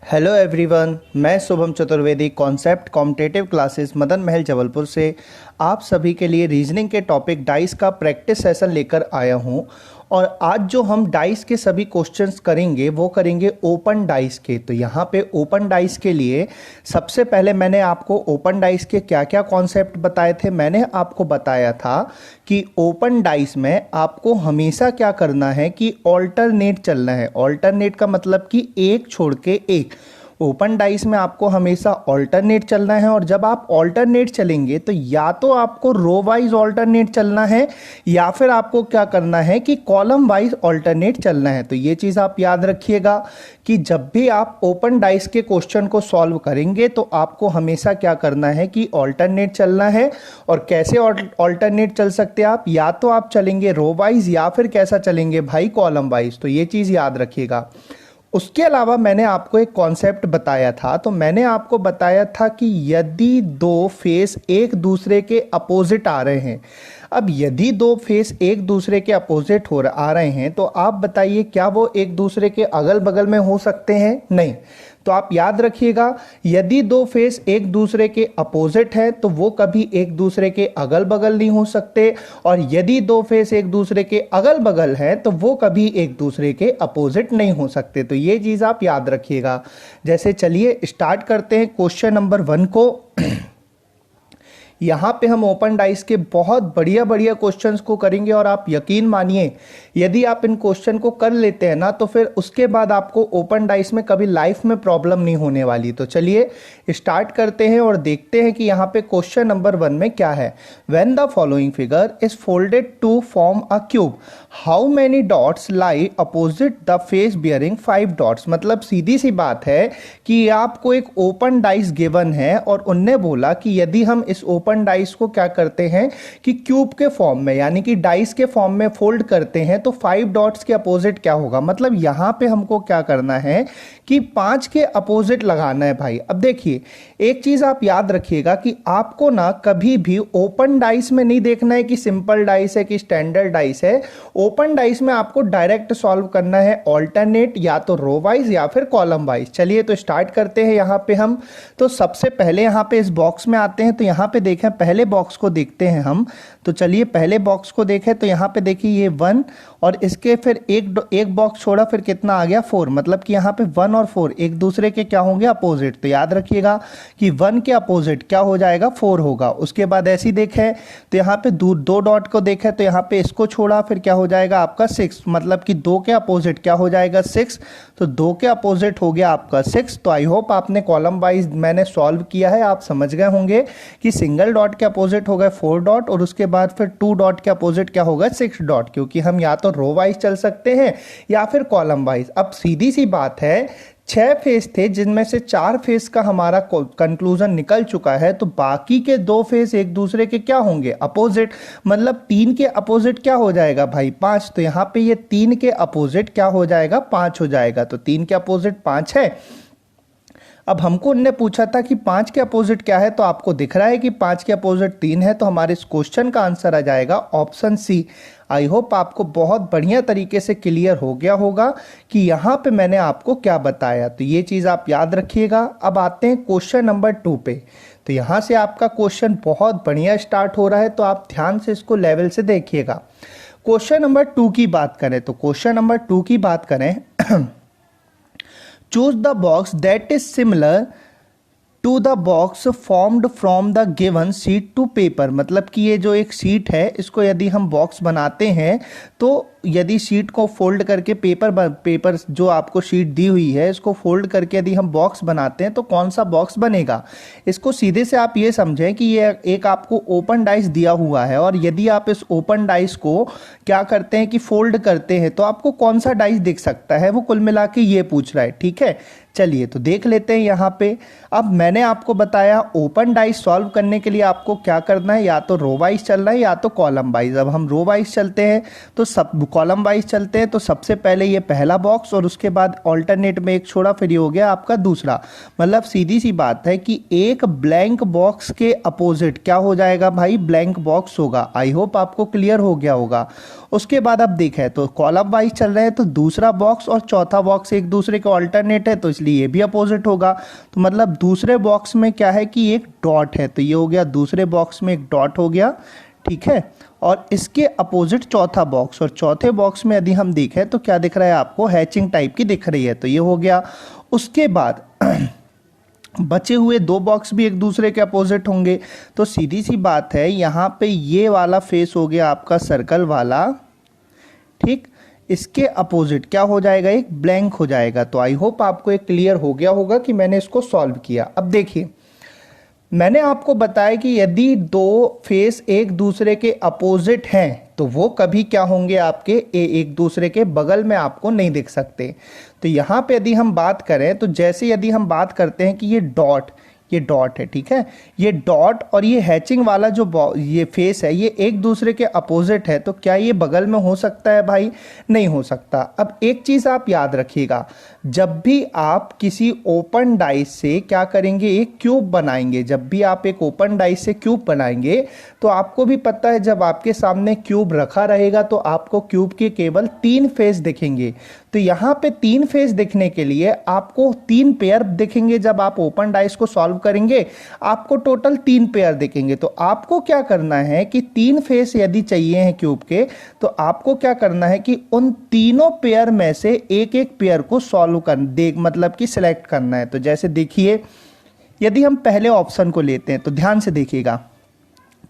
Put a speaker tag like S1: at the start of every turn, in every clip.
S1: Hello everyone, मैं Shubham Chaturvedi concept competitive classes Madan Mahal Jabalpur से आप सभी के लिए रीजनिंग के टॉपिक डाइस का प्रैक्टिस सेशन लेकर आया हूं। और आज जो हम डाइस के सभी क्वेश्चंस करेंगे वो करेंगे ओपन डाइस के। तो यहाँ पे ओपन डाइस के लिए सबसे पहले मैंने आपको ओपन डाइस के क्या क्या कॉन्सेप्ट बताए थे। मैंने आपको बताया था कि ओपन डाइस में आपको हमेशा क्या करना है कि ऑल्टरनेट चलना है। ऑल्टरनेट का मतलब कि एक छोड़ के एक। ओपन डाइस में आपको हमेशा ऑल्टरनेट चलना है, और जब आप ऑल्टरनेट चलेंगे तो या तो आपको रो वाइज ऑल्टरनेट चलना है या फिर आपको क्या करना है कि कॉलम वाइज ऑल्टरनेट चलना है। तो ये चीज़ आप याद रखिएगा कि जब भी आप ओपन डाइस के क्वेश्चन को सॉल्व करेंगे तो आपको हमेशा क्या करना है कि ऑल्टरनेट चलना है। और कैसे ऑल्टरनेट चल सकते हैं आप, या तो आप चलेंगे रो वाइज या फिर कैसा चलेंगे भाई, कॉलम वाइज। तो ये चीज़ याद रखिएगा। उसके अलावा मैंने आपको एक कॉन्सेप्ट बताया था। तो मैंने आपको बताया था कि यदि दो फेस एक दूसरे के अपोजिट आ रहे हैं, अब यदि दो फेस एक दूसरे के अपोजिट आ रहे हैं तो आप बताइए क्या वो एक दूसरे के अगल बगल में हो सकते हैं? नहीं। तो आप याद रखिएगा, यदि दो फेस एक दूसरे के अपोजिट है तो वो कभी एक दूसरे के अगल बगल नहीं हो सकते, और यदि दो फेस एक दूसरे के अगल बगल है तो वो कभी एक दूसरे के अपोजिट नहीं हो सकते। तो ये चीज़ आप याद रखिएगा। जैसे चलिए स्टार्ट करते हैं क्वेश्चन नंबर 1 को। यहाँ पे हम ओपन डाइस के बहुत बढ़िया बढ़िया क्वेश्चंस को करेंगे, और आप यकीन मानिए यदि आप इन क्वेश्चन को कर लेते हैं ना तो फिर उसके बाद आपको ओपन डाइस में कभी लाइफ में प्रॉब्लम नहीं होने वाली। तो चलिए स्टार्ट करते हैं और देखते हैं कि यहाँ पे क्वेश्चन नंबर 1 में क्या है। When the following figure is folded to form a cube, how many dots lie opposite the face bearing 5 dots. मतलब सीधी सी बात है कि आपको एक ओपन डाइस गिवन है और उनने बोला कि यदि हम इस ओपन डाइस को क्या करते हैं कि क्यूब के फॉर्म में यानी कि डाइस के फॉर्म में फोल्ड करते हैं तो 5 डॉट्स के अपोजिट क्या होगा। मतलब यहां पे हमको क्या करना है कि 5 के अपोजिट लगाना है भाई। अब देखिए एक चीज आप याद रखिएगा कि आपको ना कभी भी ओपन डाइस में नहीं देखना है कि सिंपल डाइस है कि स्टैंडर्ड डाइस है। ओपन डाइस में आपको डायरेक्ट सॉल्व करना है ऑल्टरनेट, या तो रो वाइज या फिर कॉलम वाइज। चलिए तो स्टार्ट करते हैं यहाँ पे हम। तो सबसे पहले यहाँ पे इस बॉक्स में आते हैं। तो यहाँ पे देखें, पहले बॉक्स को देखते हैं हम। तो चलिए पहले बॉक्स को देखें तो यहाँ पे देखिए ये 1, और इसके फिर एक बॉक्स छोड़ा, फिर कितना आ गया 4। मतलब कि यहाँ पे 1 और 4 एक दूसरे के क्या होंगे, अपोजिट। तो याद रखिएगा कि 1 के अपोजिट क्या हो जाएगा, 4 होगा। उसके बाद ऐसी देखें तो यहाँ पे दो डॉट को देखें तो यहाँ पे इसको छोड़ा, फिर क्या हो जाएगा आपका 6। मतलब कि 2 के अपोजिट क्या हो जाएगा, 6। तो 2 के अपोजिट हो गया आपका 6। तो आई होप आपने कॉलम वाइज मैंने सॉल्व किया है, आप समझ गए होंगे कि सिंगल डॉट के अपोजिट हो गए 4 डॉट, और उसके बाद फिर 2 डॉट के अपोजिट क्या होगा, 6 डॉट। क्योंकि हम या तो रो वाइज चल सकते हैं या फिर कॉलम वाइज। अब सीधी सी बात है, 6 फेस थे जिनमें से 4 फेस का हमारा कंक्लूजन निकल चुका है, तो बाकी के 2 फेस एक दूसरे के क्या होंगे, अपोजिट। मतलब 3 के अपोजिट क्या हो जाएगा भाई, 5। तो यहाँ पे ये 3 के अपोजिट क्या हो जाएगा, 5 हो जाएगा। तो 3 के अपोजिट 5 है। अब हमको उनने पूछा था कि 5 के अपोजिट क्या है, तो आपको दिख रहा है कि 5 के अपोजिट 3 है। तो हमारे इस क्वेश्चन का आंसर आ जाएगा ऑप्शन सी। आई होप आपको बहुत बढ़िया तरीके से क्लियर हो गया होगा कि यहाँ पे मैंने आपको क्या बताया। तो ये चीज़ आप याद रखिएगा। अब आते हैं क्वेश्चन नंबर 2 पे। तो यहाँ से आपका क्वेश्चन बहुत बढ़िया स्टार्ट हो रहा है, तो आप ध्यान से इसको लेवल से देखिएगा। क्वेश्चन नंबर 2 की बात करें तो क्वेश्चन नंबर 2 की बात करें choose the box that is similar to the box formed from the given sheet to paper। मतलब कि ये जो एक शीट है इसको यदि हम बॉक्स बनाते हैं तो यदि शीट को फोल्ड करके पेपर जो आपको शीट दी हुई है इसको फोल्ड करके यदि हम बॉक्स बनाते हैं तो कौन सा बॉक्स बनेगा। इसको सीधे से आप ये समझें कि ये एक आपको ओपन डाइस दिया हुआ है, और यदि आप इस ओपन डाइस को क्या करते हैं कि फोल्ड करते हैं तो आपको कौन सा डाइस दिख सकता है, वो कुल मिला के ये पूछ रहा है। ठीक है, चलिए तो देख लेते हैं यहाँ पे। अब मैंने आपको बताया ओपन डाइस सॉल्व करने के लिए आपको क्या करना है, या तो रो वाइज चलना है या तो कॉलम वाइज। अब हम रो वाइज चलते हैं तो सब कॉलम वाइज चलते हैं। तो सबसे पहले ये पहला बॉक्स, और उसके बाद ऑल्टरनेट में एक छोड़ा, फिर ये हो गया आपका दूसरा। मतलब सीधी सी बात है कि एक ब्लैंक बॉक्स के अपोजिट क्या हो जाएगा भाई, ब्लैंक बॉक्स होगा। आई होप आपको क्लियर हो गया होगा। उसके बाद अब देखें तो कॉलम वाइज चल रहे हैं तो दूसरा बॉक्स और चौथा बॉक्स एक दूसरे के ऑल्टरनेट है, तो इसलिए ये भी अपोजिट होगा। तो मतलब दूसरे बॉक्स में क्या है कि एक डॉट है, तो ये हो गया दूसरे बॉक्स में एक डॉट हो गया, ठीक है। और इसके अपोजिट चौथा बॉक्स, और चौथे बॉक्स में यदि हम देखें तो क्या दिख रहा है आपको, हैचिंग टाइप की दिख रही है, तो ये हो गया। उसके बाद बचे हुए दो बॉक्स भी एक दूसरे के अपोजिट होंगे, तो सीधी सी बात है यहाँ पे ये वाला फेस हो गया आपका सर्कल वाला, ठीक। इसके अपोजिट क्या हो जाएगा, एक ब्लैंक हो जाएगा। तो आई होप आपको एक क्लियर हो गया होगा कि मैंने इसको सॉल्व किया। अब देखिए, मैंने आपको बताया कि यदि दो फेस एक दूसरे के अपोजिट हैं तो वो कभी क्या होंगे आपके एक दूसरे के बगल में आपको नहीं दिख सकते। तो यहाँ पे यदि हम बात करें तो जैसे यदि हम बात करते हैं कि ये डॉट है, ठीक है, ये डॉट और ये हैचिंग वाला जो ये फेस है ये एक दूसरे के अपोजिट है, तो क्या ये बगल में हो सकता है भाई, नहीं हो सकता। अब एक चीज़ आप याद रखिएगा, जब भी आप किसी ओपन डाइस से क्या करेंगे, एक क्यूब बनाएंगे, जब भी आप एक ओपन डाइस से क्यूब बनाएंगे तो आपको भी पता है जब आपके सामने क्यूब रखा रहेगा तो आपको क्यूब के केवल 3 फेस दिखेंगे। तो यहाँ पे 3 फेस दिखने के लिए आपको 3 पेयर दिखेंगे। जब आप ओपन डाइस को सॉल्व करेंगे आपको टोटल 3 पेयर दिखेंगे। तो आपको क्या करना है कि 3 फेस यदि चाहिए हैं क्यूब के, तो आपको क्या करना है कि उन तीनों पेयर में से एक एक पेयर को सॉल्व मतलब कि सिलेक्ट करना है। तो जैसे देखिए, यदि हम पहले ऑप्शन को लेते हैं तो ध्यान से देखिएगा,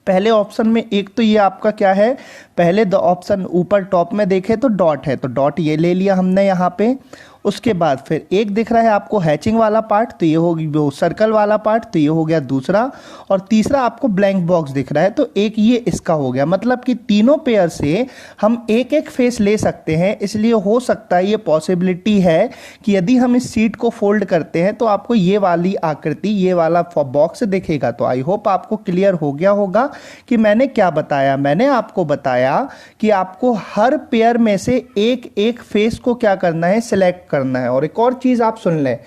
S1: पहले ऑप्शन में एक तो ये आपका क्या है, पहले दो ऑप्शन ऊपर टॉप में देखें तो डॉट है, तो डॉट ये ले लिया हमने यहाँ पे। उसके बाद फिर एक दिख रहा है आपको हैचिंग वाला पार्ट, तो ये हो गया वो सर्कल वाला पार्ट, तो ये हो गया दूसरा। और तीसरा आपको ब्लैंक बॉक्स दिख रहा है, तो एक ये इसका हो गया। मतलब कि तीनों पेयर से हम एक एक फेस ले सकते हैं। इसलिए हो सकता है, ये पॉसिबिलिटी है कि यदि हम इस सीट को फोल्ड करते हैं तो आपको ये वाली आकृति, ये वाला बॉक्स दिखेगा। तो आई होप आपको क्लियर हो गया होगा कि मैंने क्या बताया। मैंने आपको बताया कि आपको हर पेयर में से एक एक फेस को क्या करना है, सिलेक्ट करना है। और एक और चीज आप सुन लें,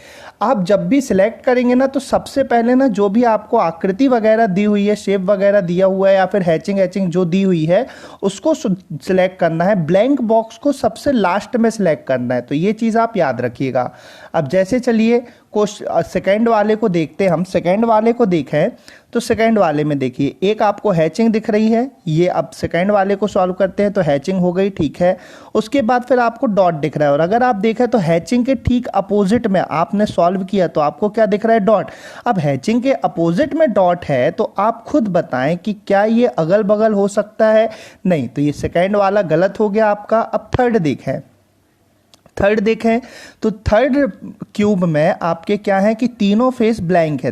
S1: आप जब भी सिलेक्ट करेंगे ना तो सबसे पहले ना जो भी आपको आकृति वगैरह दी हुई है, शेप वगैरह दिया हुआ है या फिर हैचिंग जो दी हुई है उसको सिलेक्ट करना है। ब्लैंक बॉक्स को सबसे लास्ट में सिलेक्ट करना है। तो ये चीज आप याद रखिएगा। अब जैसे चलिए सेकंड वाले को देखते हैं। हम सेकंड वाले को देखें तो सेकंड वाले में देखिए, एक आपको हैचिंग दिख रही है, ये अब सेकंड वाले को सॉल्व करते हैं तो हैचिंग हो गई, ठीक है। उसके बाद फिर आपको डॉट दिख रहा है, और अगर आप देखें तो हैचिंग के ठीक अपोजिट में आपने सॉल्व किया तो आपको क्या दिख रहा है, डॉट। अब हैचिंग के अपोजिट में डॉट है तो आप खुद बताएं कि क्या ये अगल बगल हो सकता है, नहीं। तो ये सेकंड वाला गलत हो गया आपका। अब थर्ड देखें तो थर्ड क्यूब में आपके क्या है कि तीनों फेस ब्लैंक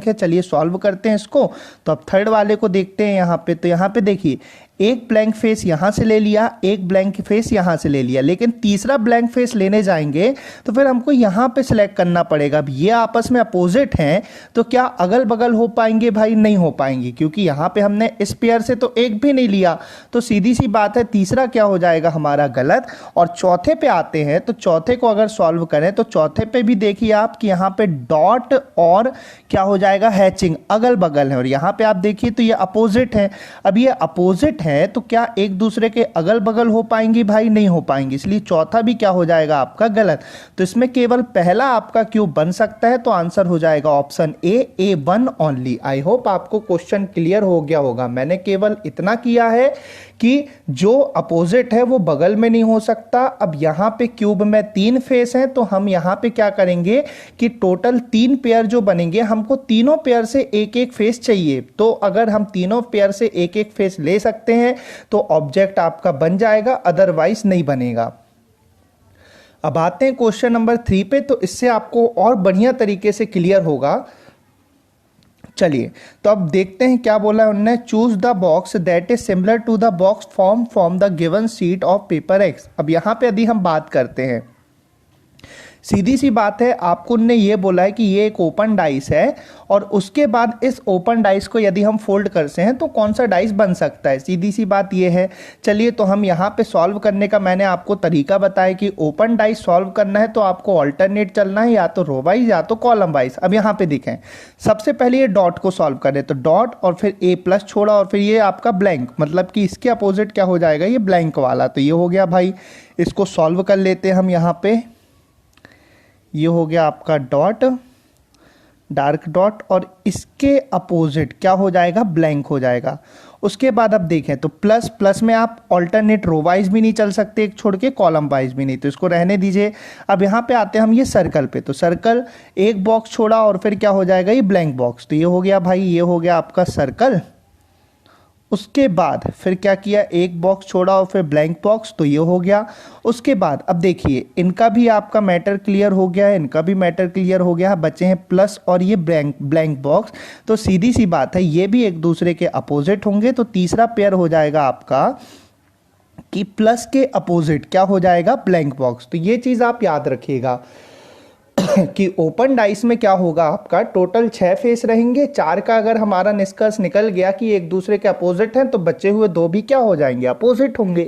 S1: है, चलिए सॉल्व करते हैं इसको। तो अब थर्ड वाले को देखते हैं यहाँ पे। तो यहाँ पे देखिए, एक ब्लैंक फेस यहां से ले लिया, एक ब्लैंक फेस यहां से ले लिया, लेकिन तीसरा ब्लैंक फेस लेने जाएंगे तो फिर हमको यहां पे सिलेक्ट करना पड़ेगा। अब ये आपस में अपोजिट हैं तो क्या अगल बगल हो पाएंगे भाई, नहीं हो पाएंगे, क्योंकि यहां पे हमने इस पेयर से तो एक भी नहीं लिया। तो सीधी सी बात है, तीसरा क्या हो जाएगा हमारा, गलत। और चौथे पे आते हैं, तो चौथे को अगर सॉल्व करें तो चौथे पे भी देखिए आप कि यहाँ पे डॉट और क्या हो जाएगा, हैचिंग अगल बगल है, और यहाँ पे आप देखिए तो ये अपोजिट है। अब ये अपोजिट है तो क्या एक दूसरे के अगल बगल हो पाएंगे भाई, नहीं हो पाएंगे, इसलिए चौथा भी क्या हो जाएगा आपका, गलत। तो इसमें केवल पहला आपका क्यूब बन सकता है, तो आंसर हो जाएगा option A1 only. I hope आपको क्वेश्चन क्लियर हो गया होगा। मैंने केवल इतना किया है कि जो अपोजिट है वो बगल में नहीं हो सकता। अब यहां पे क्यूब में 3 फेस हैं तो हम यहां पे क्या करेंगे कि टोटल 3 पेयर जो बनेंगे, हमको तीनों पेयर से एक एक फेस चाहिए। तो अगर हम तीनों पेयर से एक एक फेस ले सकते हैं तो ऑब्जेक्ट आपका बन जाएगा, अदरवाइज नहीं बनेगा। अब आते हैं क्वेश्चन नंबर 3 पे, तो इससे आपको और बढ़िया तरीके से क्लियर होगा। चलिए तो अब देखते हैं क्या बोला है उन्होंने। Choose the box that is similar to the box from the given sheet of paper X. अब यहां पे यदि हम बात करते हैं, सीधी सी बात है, आपको उन्होंने ये बोला है कि ये एक ओपन डाइस है और उसके बाद इस ओपन डाइस को यदि हम फोल्ड करते हैं तो कौन सा डाइस बन सकता है, सीधी सी बात ये है। चलिए तो हम यहाँ पे सॉल्व करने का मैंने आपको तरीका बताया कि ओपन डाइस सॉल्व करना है तो आपको ऑल्टरनेट चलना है, या तो रो वाइज या तो कॉलम वाइज। अब यहाँ पे देखें, सबसे पहले ये डॉट को सॉल्व करें तो डॉट और फिर A+ छोड़ा और फिर ये आपका ब्लैंक, मतलब कि इसके अपोजिट क्या हो जाएगा, ये ब्लैंक वाला। तो ये हो गया भाई, इसको सॉल्व कर लेते हैं हम। यहाँ पे ये हो गया आपका डॉट, डार्क डॉट, और इसके अपोजिट क्या हो जाएगा, ब्लैंक हो जाएगा। उसके बाद अब देखें तो प्लस, प्लस में आप ऑल्टरनेट रो वाइज भी नहीं चल सकते, एक छोड़ के कॉलम वाइज भी नहीं, तो इसको रहने दीजिए। अब यहाँ पे आते हैं हम ये सर्कल पे, तो सर्कल एक बॉक्स छोड़ा और फिर क्या हो जाएगा, ये ब्लैंक बॉक्स, तो ये हो गया भाई, ये हो गया आपका सर्कल। उसके बाद फिर क्या किया, एक बॉक्स छोड़ा और फिर ब्लैंक बॉक्स, तो ये हो गया। उसके बाद अब देखिए इनका भी आपका मैटर क्लियर हो गया है, इनका भी मैटर क्लियर हो गया है, बचे हैं प्लस और ये ब्लैंक बॉक्स। तो सीधी सी बात है ये भी एक दूसरे के अपोजिट होंगे, तो तीसरा पेयर हो जाएगा आपका कि प्लस के अपोजिट क्या हो जाएगा, ब्लैंक बॉक्स। तो ये चीज़ आप याद रखिएगा कि ओपन डाइस में क्या होगा, आपका टोटल 6 फेस रहेंगे, 4 का अगर हमारा निष्कर्ष निकल गया कि एक दूसरे के अपोजिट हैं, तो बचे हुए 2 भी क्या हो जाएंगे, अपोजिट होंगे।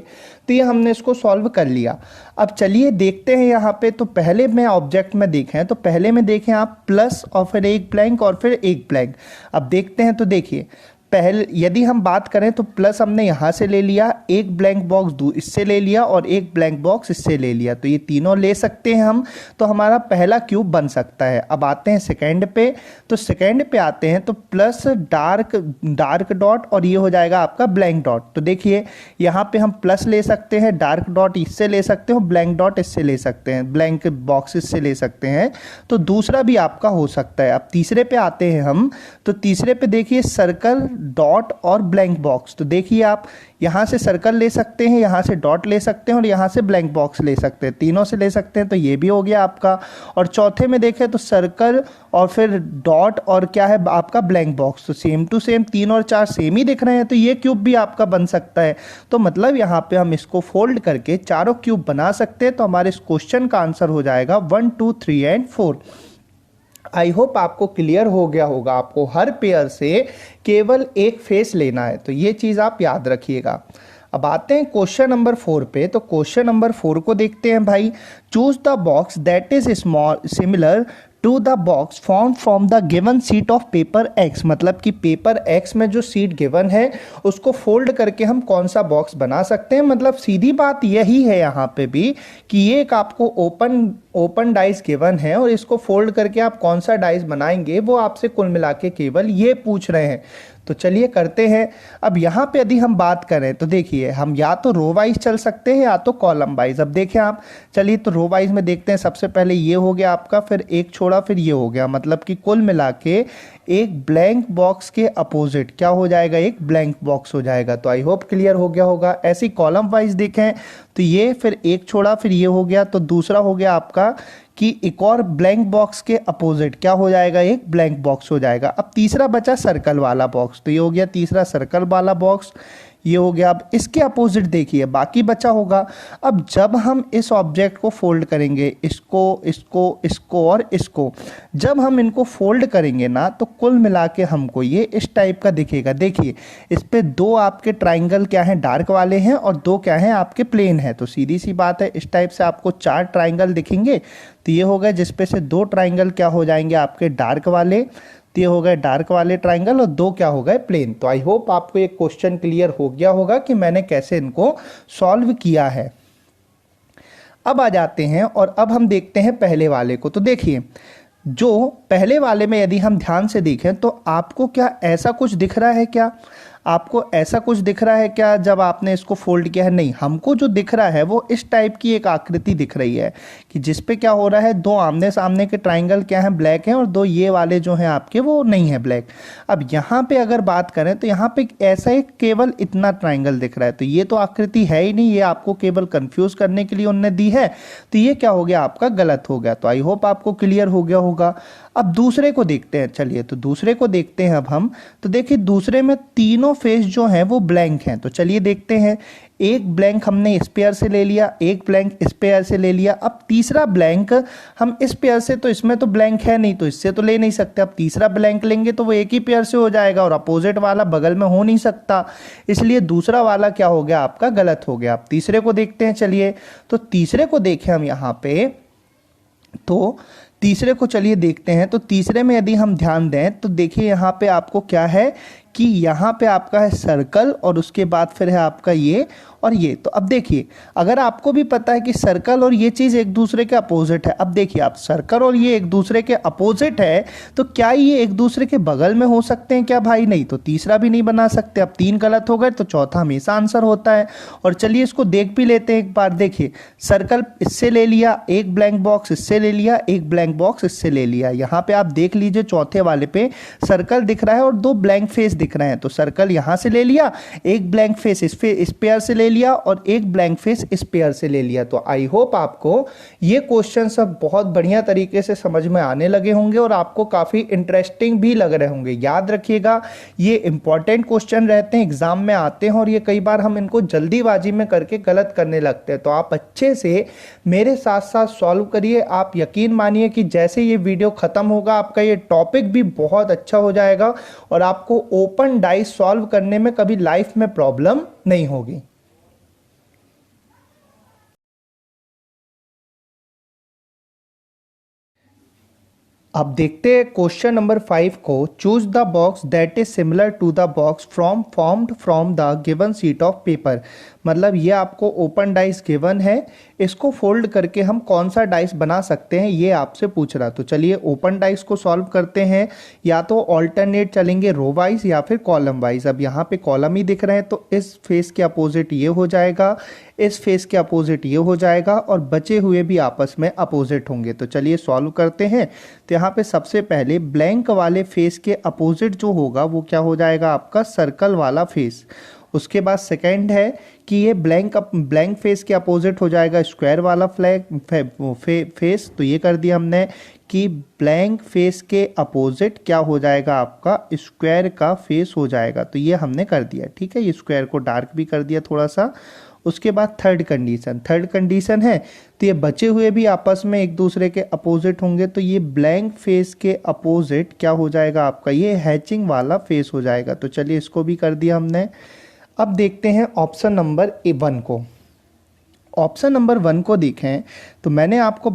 S1: तो ये हमने इसको सॉल्व कर लिया। अब चलिए देखते हैं यहाँ पे, तो पहले में ऑब्जेक्ट में देखें, तो पहले में देखें आप प्लस और फिर एक ब्लैंक और फिर एक ब्लैंक। अब देखते हैं, तो देखिए पहले यदि हम बात करें तो प्लस हमने यहाँ से ले लिया, एक ब्लैंक बॉक्स इससे ले लिया और एक ब्लैंक बॉक्स इससे ले लिया, तो ये तीनों ले सकते हैं हम, तो हमारा पहला क्यूब बन सकता है। अब आते हैं सेकंड पे, तो सेकंड पे आते हैं तो प्लस डार्क डॉट और ये हो जाएगा आपका ब्लैंक डॉट। तो देखिए यहाँ पे हम प्लस ले सकते हैं, डार्क डॉट इससे ले सकते हैं, ब्लैंक डॉट इससे ले सकते हैं, ब्लैंक बॉक्स इससे ले सकते हैं, तो दूसरा भी आपका हो सकता है। अब तीसरे पे आते हैं हम, तो तीसरे पे देखिए सर्कल, डॉट और ब्लैंक बॉक्स। तो देखिए आप यहाँ से सर्कल ले सकते हैं, यहाँ से डॉट ले सकते हैं और यहाँ से ब्लैंक बॉक्स ले सकते हैं, तीनों से ले सकते हैं, तो ये भी हो गया आपका। और चौथे में देखें तो सर्कल और फिर डॉट और क्या है आपका ब्लैंक बॉक्स, तो सेम टू सेम 3 और 4 सेम ही दिख रहे हैं, तो ये क्यूब भी आपका बन सकता है। तो मतलब यहाँ पे हम इसको फोल्ड करके चारों क्यूब बना सकते हैं, तो हमारे इस क्वेश्चन का आंसर हो जाएगा 1 2 3 एंड 4। आई होप आपको क्लियर हो गया होगा, आपको हर पेयर से केवल एक फेस लेना है, तो ये चीज़ आप याद रखिएगा। अब आते हैं क्वेश्चन नंबर 4 पे, तो क्वेश्चन नंबर 4 को देखते हैं भाई। Choose the box that is small similar to the box form from the given sheet of paper X, मतलब कि पेपर एक्स में जो सीट गिवन है उसको फोल्ड करके हम कौन सा बॉक्स बना सकते हैं। मतलब सीधी बात यही है यहाँ पे भी कि ये एक आपको ओपन डाइस गिवन है और इसको फोल्ड करके आप कौन सा डाइस बनाएंगे वो आपसे कुल मिला के केवल ये पूछ रहे हैं। तो चलिए करते हैं। अब यहाँ पे यदि हम बात करें तो देखिए हम या तो रो वाइज चल सकते हैं या तो कॉलम वाइज। अब देखें आप, चलिए तो रो वाइज में देखते हैं। सबसे पहले ये हो गया आपका, फिर एक छोड़ा, फिर ये हो गया, मतलब कि कुल मिला के एक ब्लैंक बॉक्स के अपोजिट क्या हो जाएगा, एक ब्लैंक बॉक्स हो जाएगा। तो आई होप क्लियर हो गया होगा। ऐसी कॉलम वाइज देखें तो ये फिर एक छोड़ा, फिर ये हो गया, तो दूसरा हो गया आपका कि एक और ब्लैंक बॉक्स के अपोजिट क्या हो जाएगा, एक ब्लैंक बॉक्स हो जाएगा। अब तीसरा बचा सर्कल वाला बॉक्स, तो ये हो गया तीसरा सर्कल वाला बॉक्स, ये हो गया। अब इसके अपोजिट देखिए बाकी बचा होगा। अब जब हम इस ऑब्जेक्ट को फोल्ड करेंगे, इसको इसको इसको और इसको, जब हम इनको फोल्ड करेंगे ना तो कुल मिला के हमको ये इस टाइप का दिखेगा। देखिए इस पे दो आपके ट्राइंगल क्या हैं, डार्क वाले हैं, और दो क्या हैं आपके प्लेन है। तो सीधी सी बात है, इस टाइप से आपको 4 ट्राइंगल दिखेंगे। तो ये हो गए जिसपे से 2 ट्राइंगल क्या हो जाएंगे आपके डार्क वाले, तो ये हो गए डार्क वाले ट्राइंगल, और 2 क्या हो गए, प्लेन। तो आई होप आपको ये क्वेश्चन क्लियर हो गया होगा कि मैंने कैसे इनको सॉल्व किया है। अब आ जाते हैं और अब हम देखते हैं पहले वाले को। तो देखिए जो पहले वाले में यदि हम ध्यान से देखें तो आपको क्या ऐसा कुछ दिख रहा है, क्या आपको ऐसा कुछ दिख रहा है क्या जब आपने इसको फोल्ड किया है? नहीं, हमको जो दिख रहा है वो इस टाइप की एक आकृति दिख रही है कि जिसपे क्या हो रहा है, 2 आमने सामने के ट्राइंगल क्या हैं, ब्लैक हैं, और 2 ये वाले जो हैं आपके वो नहीं है ब्लैक। अब यहाँ पे अगर बात करें तो यहाँ पे ऐसा एक केवल इतना ट्राइंगल दिख रहा है, तो ये तो आकृति है ही नहीं, ये आपको केवल कंफ्यूज करने के लिए उन्होंने दी है। तो ये क्या हो गया आपका, गलत हो गया। तो आई होप आपको क्लियर हो गया होगा। अब दूसरे को देखते हैं, चलिए तो दूसरे को देखते हैं अब हम। तो देखिए दूसरे में तीनों फेस जो हैं वो ब्लैंक हैं। तो चलिए देखते हैं, एक ब्लैंक हमने इस पेयर से ले लिया, एक ब्लैंक इस पेयर से ले लिया। अब तीसरा ब्लैंक हम इस पेयर से, तो इसमें तो ब्लैंक है नहीं तो इससे तो ले नहीं सकते। अब तीसरा ब्लैंक लेंगे तो वो एक ही पेयर से हो जाएगा और अपोजिट वाला बगल में हो नहीं सकता, इसलिए दूसरा वाला क्या हो गया आपका, गलत हो गया। अब तीसरे को देखते हैं, चलिए तो तीसरे को देखें हम यहाँ पे, तो तीसरे को चलिए देखते हैं। तो तीसरे में यदि हम ध्यान दें तो देखिए यहाँ पे आपको क्या है कि यहाँ पे आपका है सर्कल और उसके बाद फिर है आपका ये, और ये। तो अब देखिए, अगर आपको भी पता है कि सर्कल और ये चीज़ एक दूसरे के अपोजिट है, अब देखिए आप, सर्कल और ये एक दूसरे के अपोजिट है, तो क्या ये एक दूसरे के बगल में हो सकते हैं क्या भाई? नहीं, तो तीसरा भी नहीं बना सकते। अब 3 गलत हो गए तो चौथा हमेशा आंसर होता है। और चलिए इसको देख भी लेते हैं एक बार। देखिए, सर्कल इससे ले लिया, एक ब्लैंक बॉक्स इससे ले लिया, एक ब्लैंक बॉक्स इससे ले लिया। यहाँ पे आप देख लीजिए, चौथे वाले पे सर्कल दिख रहा है और 2 ब्लैंक फेस दिख रहे हैं, तो सर्कल यहाँ से ले लिया, एक ब्लैंक फेस इस पेयर से ले लिया और एक ब्लैंक फेस इस पेयर से ले लिया। तो आई होप आपको ये क्वेश्चन सब बहुत बढ़िया तरीके से समझ में आने लगे होंगे और आपको काफी इंटरेस्टिंग भी लग रहे होंगे। याद रखिएगा, ये इंपॉर्टेंट क्वेश्चन रहते हैं, एग्जाम में आते हैं और ये कई बार हम इनको जल्दीबाजी में करके गलत करने लगते हैं। तो आप अच्छे से मेरे साथ साथ सॉल्व करिए। आप यकीन मानिए कि जैसे ये वीडियो खत्म होगा, आपका ये टॉपिक भी बहुत अच्छा हो जाएगा और आपको ओपन डाइस सॉल्व करने में कभी लाइफ में प्रॉब्लम नहीं होगी। अब देखते हैं क्वेश्चन नंबर 5 को। Choose the box that is similar to the box formed from the given sheet of paper. मतलब ये आपको ओपन डाइस गिवन है, इसको फोल्ड करके हम कौन सा डाइस बना सकते हैं ये आपसे पूछ रहा। तो चलिए ओपन डाइस को सॉल्व करते हैं। या तो ऑल्टरनेट चलेंगे रो वाइज या फिर कॉलम वाइज। अब यहाँ पे कॉलम ही दिख रहे हैं, तो इस फेस के अपोजिट ये हो जाएगा, इस फेस के अपोजिट ये हो जाएगा और बचे हुए भी आपस में अपोजिट होंगे। तो चलिए सॉल्व करते हैं। तो यहाँ पे सबसे पहले ब्लैंक वाले फेस के अपोजिट जो होगा वो क्या हो जाएगा, आपका सर्कल वाला फेस। उसके बाद सेकंड है कि ये ब्लैंक फेस के अपोजिट हो जाएगा स्क्वायर वाला फेस। तो ये कर दिया हमने कि ब्लैंक फेस के अपोजिट क्या हो जाएगा, आपका स्क्वायर का फेस हो जाएगा। तो ये हमने कर दिया, ठीक है। ये स्क्वायर को डार्क भी कर दिया थोड़ा सा। उसके बाद थर्ड कंडीशन है, तो ये बचे हुए भी आपस में एक दूसरे के अपोजिट होंगे। तो ये ब्लैंक फेस के अपोजिट क्या हो जाएगा, आपका ये हैचिंग वाला फेस हो जाएगा। तो चलिए इसको भी कर दिया हमने। अब देखते हैं ऑप्शन नंबर 1 को। ऑप्शन नंबर 1 को देखें तो मैंने आपको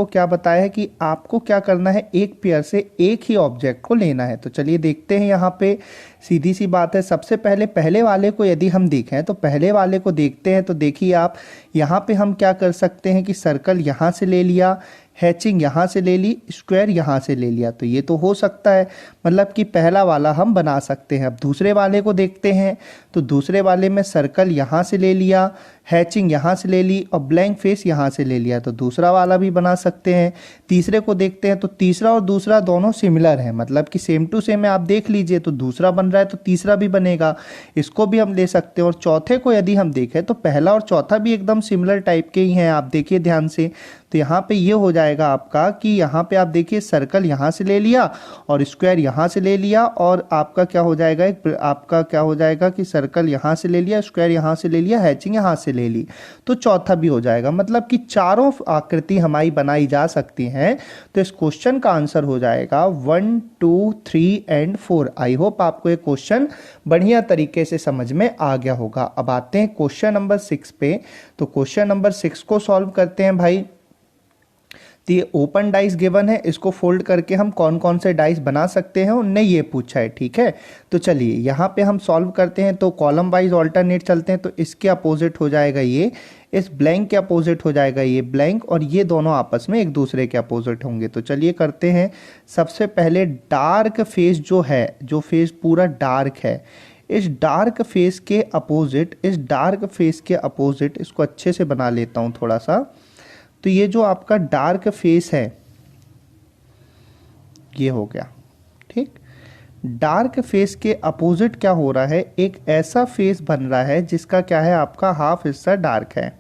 S1: क्या बताया है कि आपको क्या करना है, एक पेयर से एक ही ऑब्जेक्ट को लेना है। तो चलिए देखते हैं। यहाँ पे सीधी सी बात है, सबसे पहले वाले को यदि हम देखें तो पहले वाले को देखते हैं। तो देखिए आप, यहाँ पे हम क्या कर सकते हैं कि सर्कल यहाँ से ले लिया, हैचिंग यहाँ से ले ली, स्क्वायर यहाँ से ले लिया। तो ये तो हो सकता है, मतलब कि पहला वाला हम बना सकते हैं। अब दूसरे वाले को देखते हैं, तो दूसरे वाले में सर्कल यहाँ से ले लिया, हैचिंग यहाँ से ले ली और ब्लैंक फेस यहाँ से ले लिया। तो दूसरा वाला भी बना सकते हैं। तीसरे को देखते हैं, तो तीसरा और दूसरा दोनों सिमिलर हैं, मतलब कि सेम टू सेम है। आप देख लीजिए, तो दूसरा बन रहा है तो तीसरा भी बनेगा, इसको भी हम ले सकते हैं। और चौथे को यदि हम देखें तो पहला और चौथा भी एकदम सिमिलर टाइप के ही हैं। आप देखिए ध्यान से, तो यहाँ पे ये हो जाएगा आपका कि यहाँ पे आप देखिए सर्कल यहाँ से ले लिया और स्क्वायर यहाँ से ले लिया और आपका क्या हो जाएगा कि सर्कल यहाँ से ले लिया, स्क्वायर यहाँ से ले लिया, हैचिंग यहाँ से ले ली। तो चौथा भी हो जाएगा, मतलब कि चारों आकृति हमारी बनाई जा सकती हैं। तो इस क्वेश्चन का आंसर हो जाएगा 1, 2, 3 एंड 4। आई होप आपको ये क्वेश्चन बढ़िया तरीके से समझ में आ गया होगा। अब आते हैं क्वेश्चन नंबर 6 पे। तो क्वेश्चन नंबर 6 को सॉल्व करते हैं भाई। तो ये ओपन डाइस गिवन है, इसको फोल्ड करके हम कौन कौन से डाइस बना सकते हैं उनने ये पूछा है, ठीक है। तो चलिए यहाँ पे हम सॉल्व करते हैं। तो कॉलम वाइज ऑल्टरनेट चलते हैं, तो इसके अपोजिट हो जाएगा ये, इस ब्लैंक के अपोजिट हो जाएगा ये ब्लैंक, और ये दोनों आपस में एक दूसरे के अपोजिट होंगे। तो चलिए करते हैं। सबसे पहले डार्क फेस जो है, जो फेस पूरा डार्क है, इस डार्क फेस के अपोजिट इसको अच्छे से बना लेता हूँ थोड़ा सा। तो ये जो आपका डार्क फेस है ये हो गया, ठीक। डार्क फेस के अपोजिट क्या हो रहा है, एक ऐसा फेस बन रहा है जिसका क्या है, आपका हाफ हिस्सा डार्क है,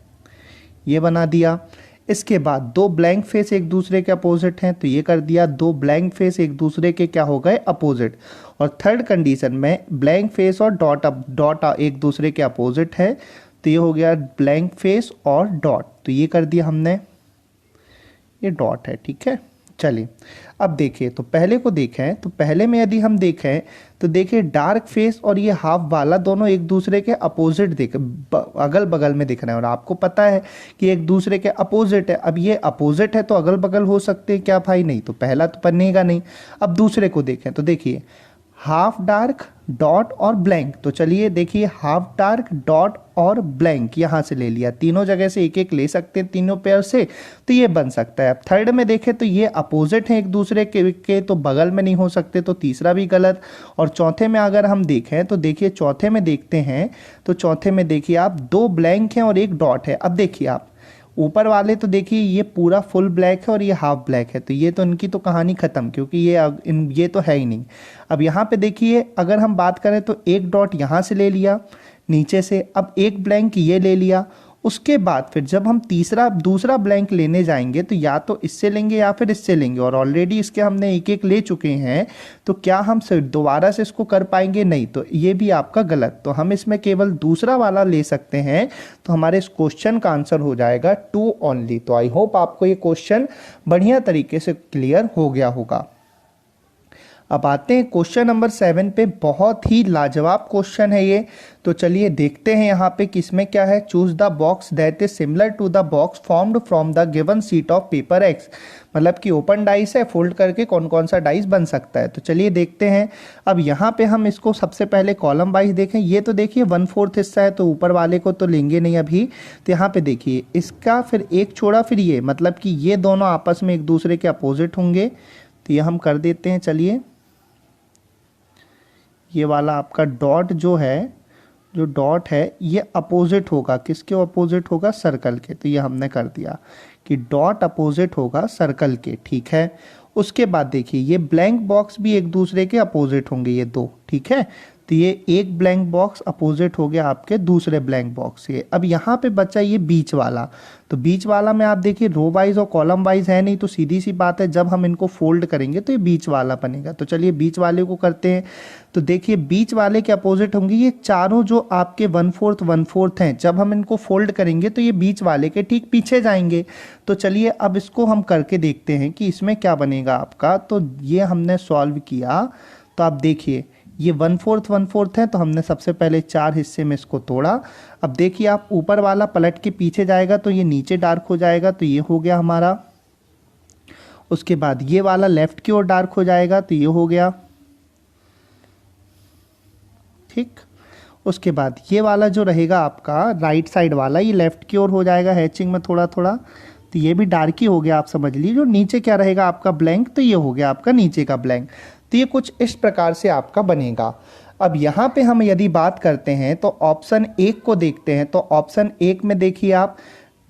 S1: ये बना दिया। इसके बाद 2 ब्लैंक फेस एक दूसरे के अपोजिट हैं, तो ये कर दिया। 2 ब्लैंक फेस एक दूसरे के क्या हो गए, अपोजिट। और थर्ड कंडीशन में ब्लैंक फेस और डॉट एक दूसरे के अपोजिट है, तो ये हो गया ब्लैंक फेस और डॉट। तो ये कर दिया हमने, ये डॉट है, ठीक है। चलिए अब देखिए, तो पहले को देखें, तो पहले में यदि हम देखें तो देखिए डार्क फेस और ये हाफ वाला दोनों एक दूसरे के अपोजिट अगल बगल में दिख रहे हैं। और आपको पता है कि एक दूसरे के अपोजिट है। अब ये अपोजिट है तो अगल बगल हो सकते हैं क्या भाई, नहीं, तो पहला तो बनेगा नहीं। अब दूसरे को देखें, तो देखिए हाफ डार्क डॉट और ब्लैंक। तो चलिए देखिए, हाफ डार्क, डॉट और ब्लैंक यहाँ से ले लिया, तीनों जगह से एक एक ले सकते हैं तीनों पेयर से, तो ये बन सकता है। अब थर्ड में देखें तो ये अपोजिट हैं एक दूसरे के तो बगल में नहीं हो सकते, तो तीसरा भी गलत। और चौथे में अगर हम देखें तो देखिए, चौथे में देखते हैं तो चौथे में देखिए आप, दो ब्लैंक हैं और एक डॉट है। अब देखिए आप ऊपर वाले तो देखिए ये पूरा फुल ब्लैक है और ये हाफ ब्लैक है, तो ये तो इनकी तो कहानी खत्म, क्योंकि ये तो है ही नहीं। अब यहाँ पे देखिए अगर हम बात करें तो एक डॉट यहाँ से ले लिया नीचे से, अब एक ब्लैंक ये ले लिया, उसके बाद फिर जब हम दूसरा ब्लैंक लेने जाएंगे तो या तो इससे लेंगे या फिर इससे लेंगे, और ऑलरेडी इसके हमने एक एक ले चुके हैं, तो क्या हम दोबारा से इसको कर पाएंगे? नहीं, तो ये भी आपका गलत। तो हम इसमें केवल दूसरा वाला ले सकते हैं, तो हमारे इस क्वेश्चन का आंसर हो जाएगा 2 ओनली। तो आई होप आपको ये क्वेश्चन बढ़िया तरीके से क्लियर हो गया होगा। अब आते हैं क्वेश्चन नंबर 7 पे, बहुत ही लाजवाब क्वेश्चन है ये। तो चलिए देखते हैं यहाँ पे किसमें क्या है। Choose the box that is similar to the box formed from the given sheet of paper X. मतलब कि ओपन डाइस है, फोल्ड करके कौन कौन सा डाइस बन सकता है। तो चलिए देखते हैं। अब यहाँ पे हम इसको सबसे पहले कॉलम वाइज देखें। ये तो देखिए 1/4 हिस्सा है, तो ऊपर वाले को तो लेंगे नहीं अभी। तो यहाँ पे देखिए इसका फिर एक छोड़ा, फिर ये, मतलब कि ये दोनों आपस में एक दूसरे के अपोजिट होंगे। तो ये हम कर देते हैं। चलिए ये वाला आपका डॉट जो डॉट है ये अपोजिट होगा, किसके अपोजिट होगा? सर्कल के। तो ये हमने कर दिया कि डॉट अपोजिट होगा सर्कल के, ठीक है। उसके बाद देखिए ये ब्लैंक बॉक्स भी एक दूसरे के अपोजिट होंगे, ये दो, ठीक है। तो ये एक ब्लैंक बॉक्स अपोजिट हो गया आपके दूसरे ब्लैंक बॉक्स से। अब यहाँ पे बचा ये बीच वाला। तो बीच वाला में आप देखिए रो वाइज और कॉलम वाइज है नहीं, तो सीधी सी बात है जब हम इनको फोल्ड करेंगे तो ये बीच वाला बनेगा। तो चलिए बीच वाले को करते हैं। तो देखिए बीच वाले के अपोजिट होंगे ये चारों जो आपके 1/4 हैं, जब हम इनको फोल्ड करेंगे तो ये बीच वाले के ठीक पीछे जाएंगे। तो चलिए अब इसको हम करके देखते हैं कि इसमें क्या बनेगा आपका। तो ये हमने सॉल्व किया, तो आप देखिए ये 1/4 है, तो हमने सबसे पहले 4 हिस्से में इसको तोड़ा। अब देखिए आप ऊपर वाला पलट के पीछे जाएगा तो ये नीचे डार्क हो जाएगा, तो ये हो गया हमारा। उसके बाद ये वाला लेफ्ट की ओर डार्क हो जाएगा, तो ये हो गया, ठीक। उसके बाद ये वाला जो रहेगा आपका राइट साइड वाला, ये लेफ्ट की ओर हो जाएगा हैचिंग में थोड़ा थोड़ा, तो ये भी डार्क ही हो गया, आप समझ लीजिए। जो नीचे क्या रहेगा आपका ब्लैंक, तो ये हो गया आपका नीचे का ब्लैंक। तो ये कुछ इस प्रकार से आपका बनेगा। अब यहाँ पे हम यदि बात करते हैं तो ऑप्शन 1 को देखते हैं। तो ऑप्शन 1 में देखिए आप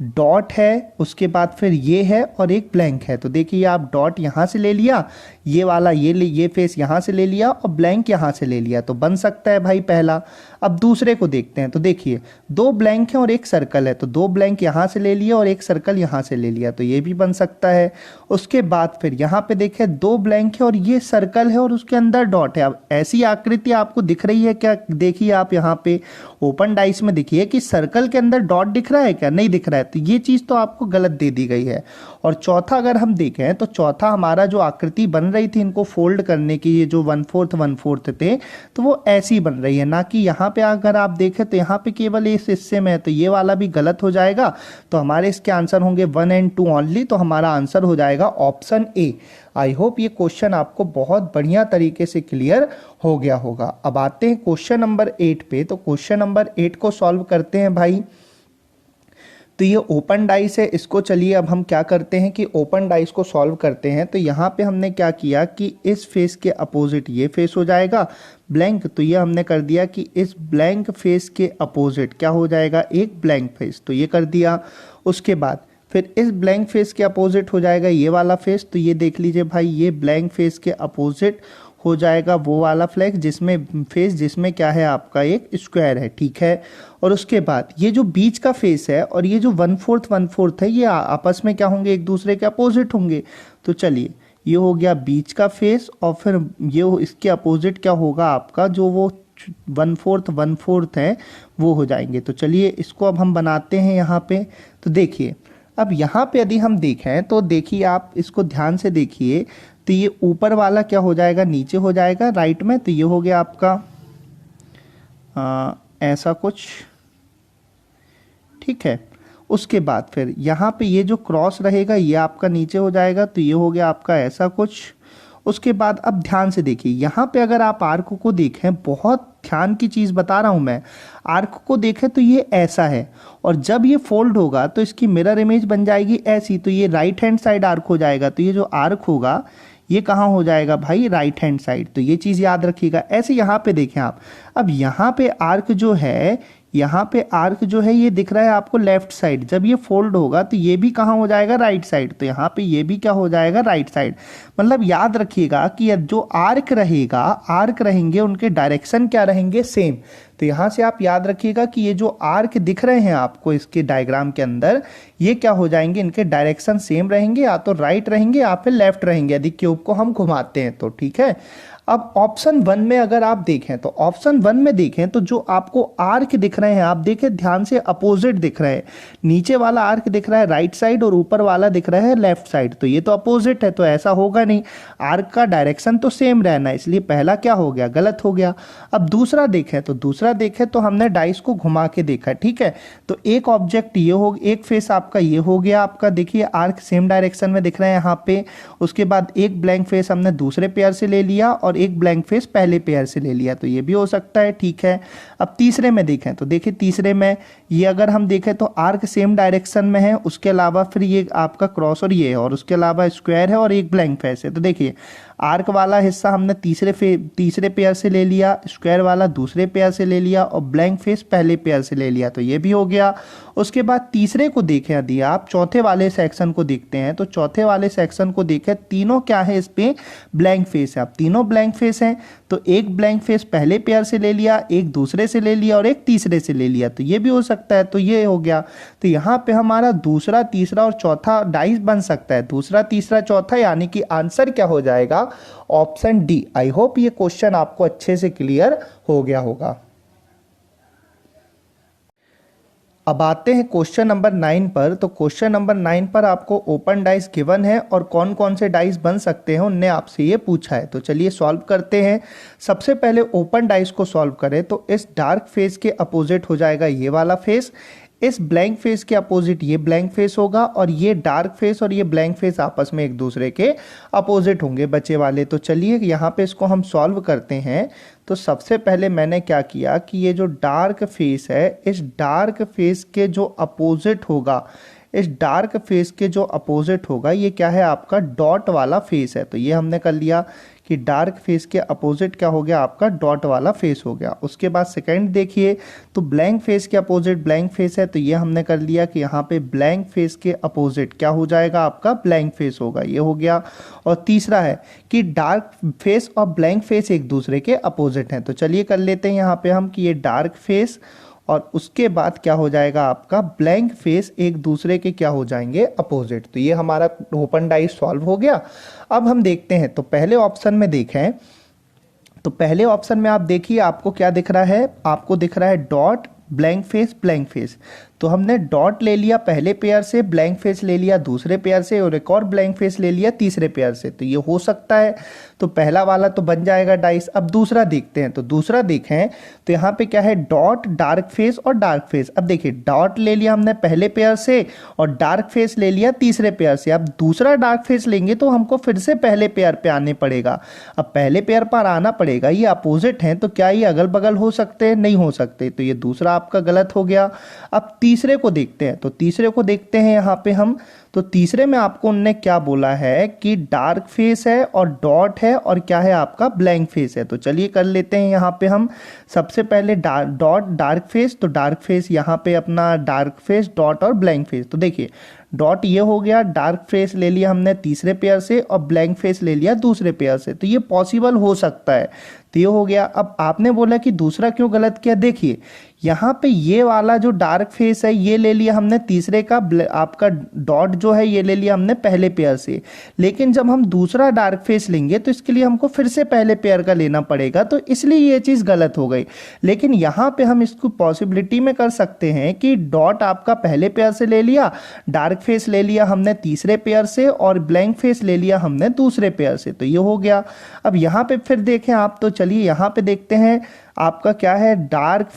S1: डॉट है, उसके बाद फिर ये है और एक ब्लैंक है। तो देखिए आप डॉट यहाँ से ले लिया, ये वाला ये फेस यहाँ से ले लिया और ब्लैंक यहाँ से ले लिया, तो बन सकता है भाई पहला। अब दूसरे को देखते हैं। तो देखिए 2 ब्लैंक है और एक सर्कल है, तो 2 ब्लैंक यहाँ से ले लिया और एक सर्कल यहाँ से ले लिया, तो ये भी बन सकता है। उसके बाद फिर यहाँ पे देखें 2 ब्लैंक है और ये सर्कल है और उसके अंदर डॉट है। अब ऐसी आकृति आपको दिख रही है क्या? देखिए आप यहाँ पे ओपन डाइस में देखिए कि सर्कल के अंदर डॉट दिख रहा है क्या? नहीं दिख रहा है, तो ये चीज़ तो आपको गलत दे दी गई है। और चौथा अगर हम देखें तो चौथा हमारा जो आकृति बन रही थी इनको फोल्ड करने की, ये जो 1/4 थे, तो वो ऐसी बन रही है, ना कि यहाँ पे अगर आप देखें तो यहाँ पे केवल इस हिस्से में है, तो ये वाला भी गलत हो जाएगा। तो हमारे इसके आंसर होंगे 1 और 2 ओनली। तो हमारा आंसर हो जाएगा ऑप्शन ए। आई होप ये क्वेश्चन आपको बहुत बढ़िया तरीके से क्लियर हो गया होगा। अब आते हैं क्वेश्चन नंबर 8 पे। तो क्वेश्चन नंबर 8 को सॉल्व करते हैं भाई। तो ये ओपन डाइस है, इसको चलिए अब हम क्या करते हैं कि ओपन डाइस को सॉल्व करते हैं। तो यहाँ पे हमने क्या किया कि इस फेस के अपोजिट ये फेस हो जाएगा ब्लैंक, तो ये हमने कर दिया कि इस ब्लैंक फेस के अपोजिट क्या हो जाएगा, एक ब्लैंक फेस, तो ये कर दिया। उसके बाद फिर इस ब्लैंक फेस के अपोजिट हो जाएगा ये वाला फेस, तो ये देख लीजिए भाई ये ब्लैंक फेस के अपोजिट हो जाएगा वो वाला फ्लैग जिसमें क्या है आपका एक स्क्वायर है, ठीक है। और उसके बाद ये जो बीच का फेस है और ये जो 1/4 है ये आपस में क्या होंगे, एक दूसरे के अपोजिट होंगे। तो चलिए ये हो गया बीच का फेस और फिर ये इसके अपोजिट क्या होगा आपका, जो वो 1/4 है वो हो जाएंगे। तो चलिए इसको अब हम बनाते हैं यहाँ पे। तो देखिए अब यहाँ पे यदि हम देखें तो देखिए आप इसको ध्यान से देखिए, तो ये ऊपर वाला क्या हो जाएगा, नीचे हो जाएगा राइट में। तो ये हो गया आपका ऐसा कुछ, ठीक है। उसके बाद फिर यहाँ पे ये जो क्रॉस रहेगा ये आपका नीचे हो जाएगा, तो ये हो गया आपका ऐसा कुछ। उसके बाद अब ध्यान से देखिए, यहाँ पे अगर आप आर्क को देखें, बहुत ध्यान की चीज़ बता रहा हूँ मैं, आर्क को देखें तो ये ऐसा है, और जब ये फोल्ड होगा तो इसकी मिरर इमेज बन जाएगी ऐसी, तो ये राइट हैंड साइड आर्क हो जाएगा। तो ये जो आर्क होगा ये कहाँ हो जाएगा भाई, राइट हैंड साइड। तो ये चीज़ याद रखिएगा। ऐसे यहाँ पे देखें आप, अब यहाँ पे आर्क जो है, यहाँ पे आर्क जो है ये दिख रहा है आपको लेफ्ट साइड, जब ये फोल्ड होगा तो ये भी कहाँ हो जाएगा, राइट साइड। तो यहाँ पे ये भी क्या हो जाएगा, राइट साइड। मतलब याद रखिएगा कि जो आर्क रहेगा, आर्क रहेंगे उनके डायरेक्शन क्या रहेंगे, सेम। तो यहाँ से आप याद रखिएगा कि ये जो आर्क दिख रहे हैं आपको इसके डायग्राम के अंदर, ये क्या हो जाएंगे, इनके डायरेक्शन सेम रहेंगे, या तो राइट रहेंगे या फिर लेफ्ट रहेंगे, यदि क्यूब को हम घुमाते हैं तो। ठीक है। अब ऑप्शन 1 में अगर आप देखें तो ऑप्शन 1 में देखें तो जो आपको आर्क दिख रहे हैं, आप देखें ध्यान से, अपोजिट दिख रहे हैं। नीचे वाला आर्क दिख रहा है राइट साइड और ऊपर वाला दिख रहा है लेफ्ट साइड, तो ये तो अपोजिट है, तो ऐसा होगा नहीं। आर्क का डायरेक्शन तो सेम रहना है, इसलिए पहला क्या हो गया, गलत हो गया। अब दूसरा देखें तो दूसरा देखें तो हमने डाइस को घुमा के देखा, ठीक है। तो एक ऑब्जेक्ट ये हो, एक फेस आपका ये हो गया, आपका देखिए आर्क सेम डायरेक्शन में दिख रहे हैं यहाँ पे। उसके बाद एक ब्लैंक फेस हमने दूसरे पेयर से ले लिया और एक ब्लैंक फेस पहले पेयर से ले लिया, तो ये भी हो सकता है, ठीक है। अब तीसरे में देखें तो देखिए, तीसरे में ये अगर हम देखें तो आर्क सेम डायरेक्शन में है, उसके अलावा फिर ये आपका क्रॉस और ये है, और उसके अलावा स्क्वायर है और एक ब्लैंक फेस है। तो देखिए आर्क वाला हिस्सा हमने तीसरे पेयर से ले लिया, स्क्वायर वाला दूसरे पेयर से ले लिया और ब्लैंक फेस पहले पेयर से ले लिया, तो ये भी हो गया। उसके बाद तीसरे को देखें यदि आप, चौथे वाले सेक्शन को देखते हैं तो चौथे वाले सेक्शन को देखें, तीनों क्या है इस पे, ब्लैंक फेस है। अब तीनों ब्लैंक फेस हैं तो एक ब्लैंक फेस पहले पेयर से ले लिया, एक दूसरे से ले लिया और एक तीसरे से ले लिया, तो ये भी हो सकता है, तो ये हो गया। तो यहाँ पे हमारा दूसरा, तीसरा और चौथा डाइस बन सकता है, दूसरा, तीसरा, चौथा, यानी कि आंसर क्या हो जाएगा, ऑप्शन डी। आई होप ये क्वेश्चन आपको अच्छे से क्लियर हो गया होगा। अब आते हैं क्वेश्चन नंबर 9 पर। तो क्वेश्चन नंबर 9 पर आपको ओपन डाइस गिवन है और कौन कौन से डाइस बन सकते हैं उनने आपसे ये पूछा है। तो चलिए सॉल्व करते हैं। सबसे पहले ओपन डाइस को सॉल्व करें तो इस डार्क फेस के अपोजिट हो जाएगा ये वाला फेस, इस ब्लैंक फेस के अपोजिट ये ब्लैंक फेस होगा, और ये डार्क फेस और ये ब्लैंक फेस आपस में एक दूसरे के अपोजिट होंगे बचे वाले। तो चलिए यहाँ पे इसको हम सॉल्व करते हैं। तो सबसे पहले मैंने क्या किया कि ये जो डार्क फेस है, इस डार्क फेस के जो अपोजिट होगा, इस डार्क फेस के जो अपोजिट होगा, ये क्या है आपका डॉट वाला फेस है। तो ये हमने कर लिया कि डार्क फेस के अपोजिट क्या हो गया आपका, डॉट वाला फेस हो गया। उसके बाद सेकंड देखिए तो ब्लैंक फेस के अपोजिट ब्लैंक फेस है, तो ये हमने कर लिया कि यहाँ पे ब्लैंक फेस के अपोजिट क्या हो जाएगा आपका, ब्लैंक फेस होगा, ये हो गया। और तीसरा है कि डार्क फेस और ब्लैंक फेस एक दूसरे के अपोजिट हैं। तो चलिए कर लेते हैं यहाँ पे हम कि ये डार्क फेस और उसके बाद क्या हो जाएगा आपका, ब्लैंक फेस एक दूसरे के क्या हो जाएंगे, अपोजिट। तो ये हमारा ओपन डाइस सॉल्व हो गया। अब हम देखते हैं तो पहले ऑप्शन में देखें तो पहले ऑप्शन में आप देखिए आपको क्या दिख रहा है, आपको दिख रहा है dot, blank face, blank face. तो हमने डॉट ले लिया पहले पेयर से, ब्लैंक फेस ले लिया दूसरे पेयर से और एक और ब्लैंक फेस ले लिया तीसरे पेयर से। तो ये हो सकता है, तो पहला वाला तो बन जाएगा डाइस। अब दूसरा देखते हैं। तो दूसरा देखें तो यहाँ पे क्या है, डॉट, डार्क फेस और डार्क फेस। अब देखिए डॉट ले लिया हमने पहले पेयर से और डार्क फेस ले लिया तीसरे पेयर से। अब दूसरा डार्क फेस लेंगे तो हमको फिर से पहले पेयर पे आने पड़ेगा। अब पहले पेयर पर आना पड़ेगा, ये अपोजिट हैं तो क्या ये अगल बगल हो सकते हैं, नहीं हो सकते, तो ये दूसरा आपका गलत हो गया। अब तीसरे को देखते हैं। तो तीसरे को देखते हैं यहाँ पे हम। तो तीसरे में आपको उनने क्या बोला है कि डार्क फेस है और डॉट है और क्या है आपका, ब्लैंक फेस है। तो चलिए कर लेते हैं यहाँ पे हम। सबसे पहले डॉट, डार्क फेस, तो डार्क फेस यहाँ पे अपना डार्क फेस, डॉट और ब्लैंक फेस। तो देखिए डॉट ये हो गया, डार्क फेस ले लिया हमने तीसरे पेयर से और ब्लैंक फेस ले लिया दूसरे पेयर से, तो ये पॉसिबल हो सकता है, तो ये हो गया। अब आपने बोला कि दूसरा क्यों गलत किया, देखिए यहाँ पे ये वाला जो डार्क फेस है ये ले लिया हमने तीसरे का, आपका डॉट जो है ये ले लिया हमने पहले पेयर से, लेकिन जब हम दूसरा डार्क फेस लेंगे तो इसके लिए हमको फिर से पहले पेयर का लेना पड़ेगा, तो इसलिए ये चीज़ गलत हो गई। लेकिन यहाँ पे हम इसको पॉसिबिलिटी में कर सकते हैं कि डॉट आपका पहले पेयर से ले लिया, डार्क फेस ले लिया हमने तीसरे पेयर से और ब्लैंक फेस ले लिया हमने दूसरे पेयर से, तो ये हो गया। अब यहाँ पे फिर देखें आप, तो चलिए यहाँ पे देखते हैं। आपका क्या है, डार्क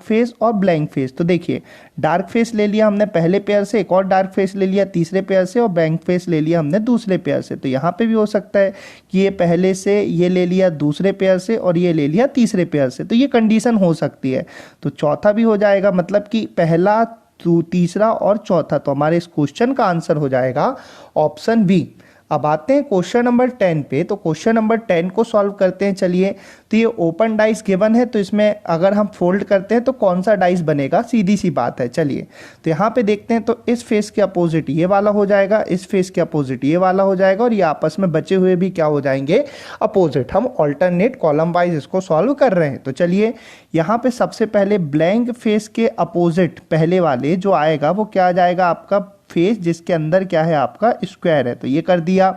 S1: फेस और ब्लैंक फेस। तो देखिए डार्क फेस ले लिया हमने पहले पेयर से, एक और डार्क फेस ले लिया तीसरे पेयर से, और ब्लैंक फेस ले लिया हमने दूसरे पेयर से। तो यहाँ पे भी हो सकता है कि ये पहले से ये ले लिया दूसरे पेयर से और ये ले लिया तीसरे पेयर से, तो ये कंडीशन हो सकती है। तो चौथा भी हो जाएगा, मतलब कि पहला तीसरा और चौथा। तो हमारे इस क्वेश्चन का आंसर हो जाएगा ऑप्शन बी। अब आते हैं क्वेश्चन नंबर 10 पे। तो क्वेश्चन नंबर 10 को सॉल्व करते हैं। चलिए, तो ये ओपन डाइस गिवन है, तो इसमें अगर हम फोल्ड करते हैं तो कौन सा डाइस बनेगा, सीधी सी बात है। चलिए तो यहाँ पे देखते हैं, तो इस फेस के अपोजिट ये वाला हो जाएगा, इस फेस के अपोजिट ये वाला हो जाएगा, और ये आपस में बचे हुए भी क्या हो जाएंगे, अपोजिट। हम ऑल्टरनेट कॉलम वाइज इसको सॉल्व कर रहे हैं। तो चलिए यहाँ पे सबसे पहले ब्लैंक फेस के अपोजिट पहले वाले जो आएगा वो क्या आ जाएगा, आपका फेस जिसके अंदर क्या है, आपका स्क्वायर है। तो ये कर दिया।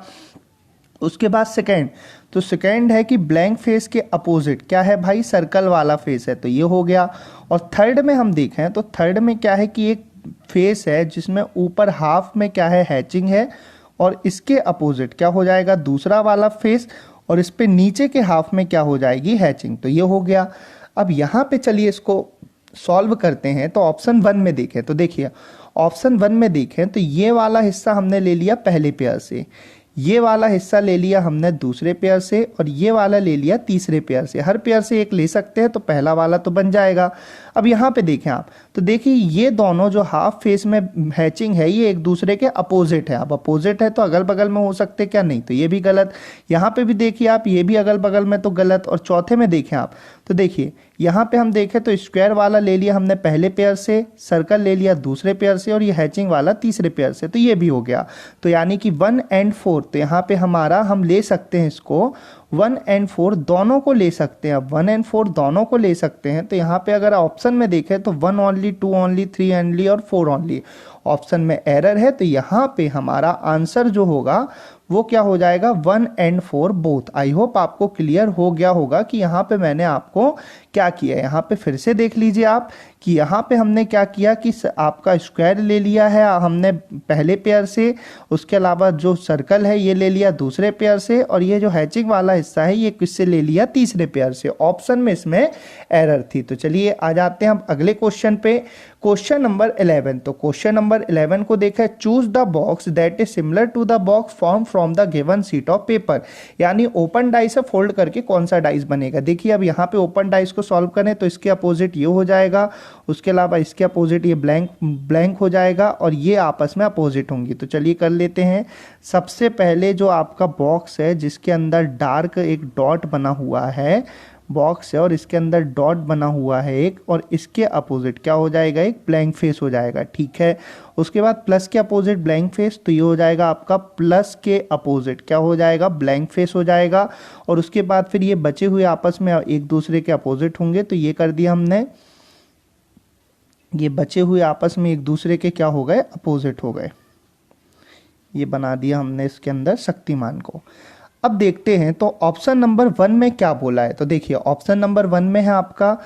S1: उसके बाद सेकेंड, तो सेकेंड है कि ब्लैंक फेस के अपोजिट क्या है भाई, सर्कल वाला फेस है। तो ये हो गया। और थर्ड में हम देखें तो थर्ड में क्या है कि एक फेस है जिसमें ऊपर हाफ में क्या है, हैचिंग है, और इसके अपोजिट क्या हो जाएगा, दूसरा वाला फेस, और इस पे नीचे के हाफ में क्या हो जाएगी, हैचिंग। तो ये हो गया। अब यहाँ पे चलिए इसको सॉल्व करते हैं। तो ऑप्शन 1 में देखें, तो देखिए ऑप्शन 1 में देखें तो ये वाला हिस्सा हमने ले लिया पहले पेयर से, ये वाला हिस्सा ले लिया हमने दूसरे पेयर से, और ये वाला ले लिया तीसरे पेयर से। हर पेयर से एक ले सकते हैं, तो पहला वाला तो बन जाएगा। अब यहाँ पे देखें आप, तो देखिए ये दोनों जो हाफ फेस में हैचिंग है ये एक दूसरे के अपोजिट है। अब अपोजिट है तो अगल बगल में हो सकते क्या, नहीं, तो ये भी गलत। यहाँ पे भी देखिए आप, ये भी अगल बगल में, तो गलत। और चौथे में देखें आप, तो देखिए यहाँ पे हम देखें तो स्क्वायर वाला ले लिया हमने पहले पेयर से, सर्कल ले लिया दूसरे पेयर से, और ये हैचिंग वाला तीसरे पेयर से। तो ये भी हो गया। तो यानी कि 1 और 4, तो यहाँ पे हमारा हम ले सकते हैं इसको 1 और 4 दोनों को ले सकते हैं। अब 1 और 4 दोनों को ले सकते हैं, तो यहाँ पे अगर ऑप्शन में देखें तो 1 ओनली, 2 ओनली, 3 ओनली और 4 ओनली। ऑप्शन में एरर है, तो यहाँ पे हमारा आंसर जो होगा वो क्या हो जाएगा, 1 और 4 बोथ। आई होप आपको क्लियर हो गया होगा कि यहाँ पे मैंने आपको क्या किया है। यहाँ पे फिर से देख लीजिए आप कि यहाँ पे हमने क्या किया कि आपका स्क्वायर ले लिया है हमने पहले पेयर से, उसके अलावा जो सर्कल है ये ले लिया दूसरे पेयर से, और ये जो हैचिंग वाला हिस्सा है ये किससे ले लिया, तीसरे पेयर से। ऑप्शन में इसमें एरर थी। तो चलिए आ जाते हैं हम अगले क्वेश्चन पे, क्वेश्चन नंबर 11। तो क्वेश्चन नंबर 11 को देखा, choose the box that is similar to the box form from the given sheet of paper. यानी ओपन डाइस से फोल्ड करके कौन सा डाइस बनेगा। देखिए अब यहाँ पे ओपन डाइस को सॉल्व करें तो इसके अपोजिट ये हो जाएगा, उसके अलावा इसके अपोजिट ये ब्लैंक हो जाएगा, और ये आपस में अपोजिट होंगी। तो चलिए कर लेते हैं। सबसे पहले जो आपका बॉक्स है जिसके अंदर डार्क एक डॉट बना हुआ है, बॉक्स है और इसके अंदर डॉट बना हुआ है एक, और इसके अपोजिट क्या हो जाएगा, एक ब्लैंक फेस हो जाएगा। ठीक है। उसके बाद प्लस के अपोजिट ब्लैंक फेस, तो ये हो जाएगा आपका प्लस के अपोजिट क्या हो जाएगा, ब्लैंक फेस हो जाएगा। और उसके बाद फिर ये बचे हुए आपस में एक दूसरे के अपोजिट होंगे। तो ये कर दिया हमने, ये बचे हुए आपस में एक दूसरे के क्या हो गए, अपोजिट हो गए। ये बना दिया हमने इसके अंदर शक्तिमान को। अब देखते हैं तो ऑप्शन नंबर 1 में क्या बोला है। तो देखिए ऑप्शन नंबर 1 में है आपका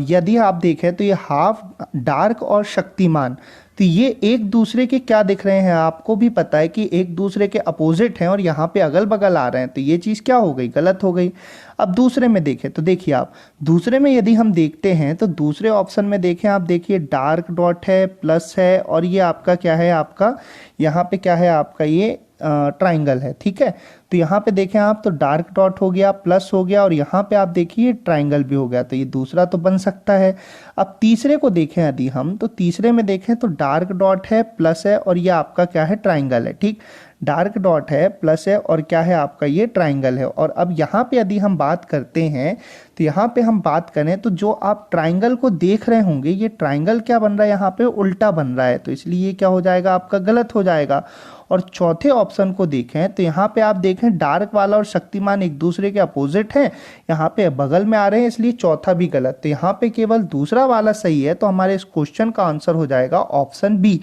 S1: यदि आप देखें तो ये हाफ डार्क और शक्तिमान, तो ये एक दूसरे के क्या दिख रहे हैं, आपको भी पता है कि एक दूसरे के अपोजिट हैं, और यहाँ पे अगल बगल आ रहे हैं। तो ये चीज़ क्या हो गई, गलत हो गई। अब दूसरे में देखें तो देखिए आप, दूसरे में यदि हम देखते हैं तो दूसरे ऑप्शन में देखें आप, देखिए डार्क डॉट है, प्लस है, और ये आपका क्या है, आपका यहाँ पे क्या है, आपका ये ट्राइंगल है। ठीक है। तो यहाँ पे देखें आप तो डार्क डॉट हो गया, प्लस हो गया, और यहाँ पे आप देखिए ट्राइंगल भी हो गया। तो ये दूसरा तो बन सकता है। अब तीसरे को देखें यदि हम, तो तीसरे में देखें तो डार्क डॉट है, प्लस है, और ये आपका क्या है, ट्राइंगल है। ठीक, डार्क डॉट है, प्लस है, और क्या है आपका ये ट्राइंगल है। और अब यहाँ पे यदि हम बात करते हैं तो यहाँ पे हम बात करें तो जो आप ट्राइंगल को देख रहे होंगे, ये ट्राइंगल क्या बन रहा है, यहाँ पे उल्टा बन रहा है। तो इसलिए ये क्या हो जाएगा, आपका गलत हो जाएगा। और चौथे ऑप्शन को देखें तो यहाँ पे आप देखें डार्क वाला और शक्तिमान एक दूसरे के अपोजिट हैं, यहाँ पे बगल में आ रहे हैं, इसलिए चौथा भी गलत। तो यहाँ पे केवल दूसरा वाला सही है। तो हमारे इस क्वेश्चन का आंसर हो जाएगा ऑप्शन बी।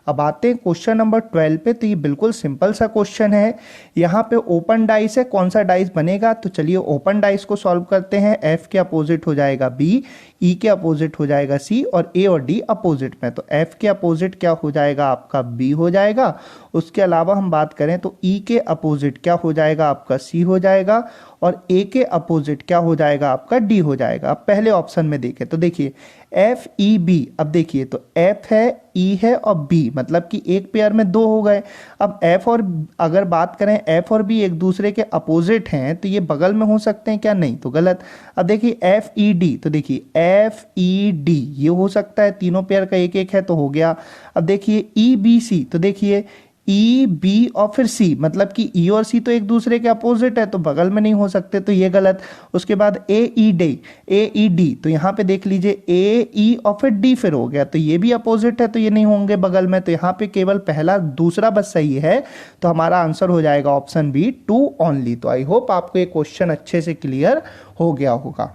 S1: अब आते हैं क्वेश्चन नंबर 12 पे। तो ये बिल्कुल सिंपल सा क्वेश्चन है। यहाँ पे ओपन डाइस है, कौन सा डाइस बनेगा। तो चलिए ओपन डाइस को सॉल्व करते हैं। एफ के अपोजिट हो जाएगा बी, ई के अपोजिट हो जाएगा सी, और ए और डी अपोजिट में। तो एफ के अपोजिट क्या हो जाएगा, आपका बी हो जाएगा। उसके उसके अलावा हम बात करें तो ई के अपोजिट क्या हो जाएगा आपका सी हो जाएगा, और ए के अपोजिट क्या हो जाएगा आपका डी हो जाएगा। अब पहले ऑप्शन में देखें तो देखिए एफ ई बी, अब देखिए तो एफ है, ई है और बी, मतलब कि एक पेयर में दो हो गए। अब एफ और अगर बात करें एफ और बी एक दूसरे के अपोजिट हैं तो ये बगल में हो सकते हैं क्या, नहीं, तो गलत। अब देखिए एफ ई डी, तो देखिए एफ ई डी ये हो सकता है, तीनों पेयर का एक एक है तो हो गया। अब देखिए ई बी सी, तो देखिए ई बी और फिर सी, मतलब कि ई और सी तो एक दूसरे के अपोजिट है तो बगल में नहीं हो सकते, तो ये गलत। उसके बाद ए ई डी, ए ई डी, तो यहाँ पे देख लीजिए ए ई और फिर डी फिर हो गया, तो ये भी अपोजिट है तो ये नहीं होंगे बगल में, तो यहाँ पे केवल पहला दूसरा बस सही है, तो हमारा आंसर हो जाएगा ऑप्शन बी, टू ओनली। तो आई होप आपको ये क्वेश्चन अच्छे से क्लियर हो गया होगा।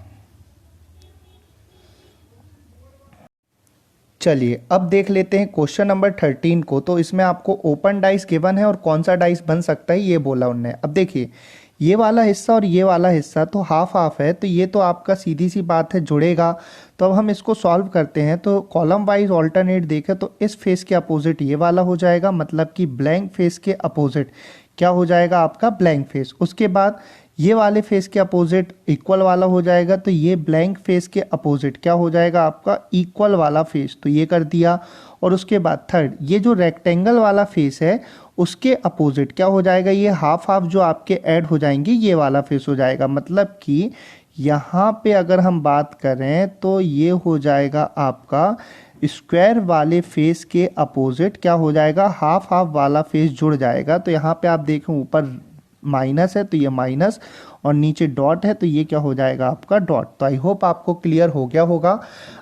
S1: चलिए अब देख लेते हैं क्वेश्चन नंबर 13 को। तो इसमें आपको ओपन डाइस गिवन है और कौन सा डाइस बन सकता है ये बोला उन्होंने। अब देखिए ये वाला हिस्सा और ये वाला हिस्सा तो हाफ हाफ है, तो ये तो आपका सीधी सी बात है जुड़ेगा। तो अब हम इसको सॉल्व करते हैं, तो कॉलम वाइज ऑल्टरनेट देखें तो इस फेस के अपोजिट ये वाला हो जाएगा, मतलब कि ब्लैंक फेस के अपोजिट क्या हो जाएगा आपका ब्लैंक फेस। उसके बाद ये वाले फेस के अपोजिट इक्वल वाला हो जाएगा, तो ये ब्लैंक फेस के अपोजिट क्या हो जाएगा आपका इक्वल वाला फेस, तो ये कर दिया। और उसके बाद थर्ड ये जो रेक्टेंगल वाला फेस है उसके अपोजिट क्या हो जाएगा, ये हाफ हाफ जो आपके ऐड हो जाएंगे ये वाला फेस हो जाएगा, मतलब कि यहाँ पे अगर हम बात करें तो ये हो जाएगा आपका स्क्वायर वाले फेस के अपोजिट क्या हो जाएगा हाफ हाफ वाला फेस जुड़ जाएगा। तो यहाँ पे आप देखें ऊपर माइनस है तो ये माइनस, और नीचे डॉट है तो ये क्या हो जाएगा आपका डॉट। तो आई होप आपको क्लियर हो गया होगा।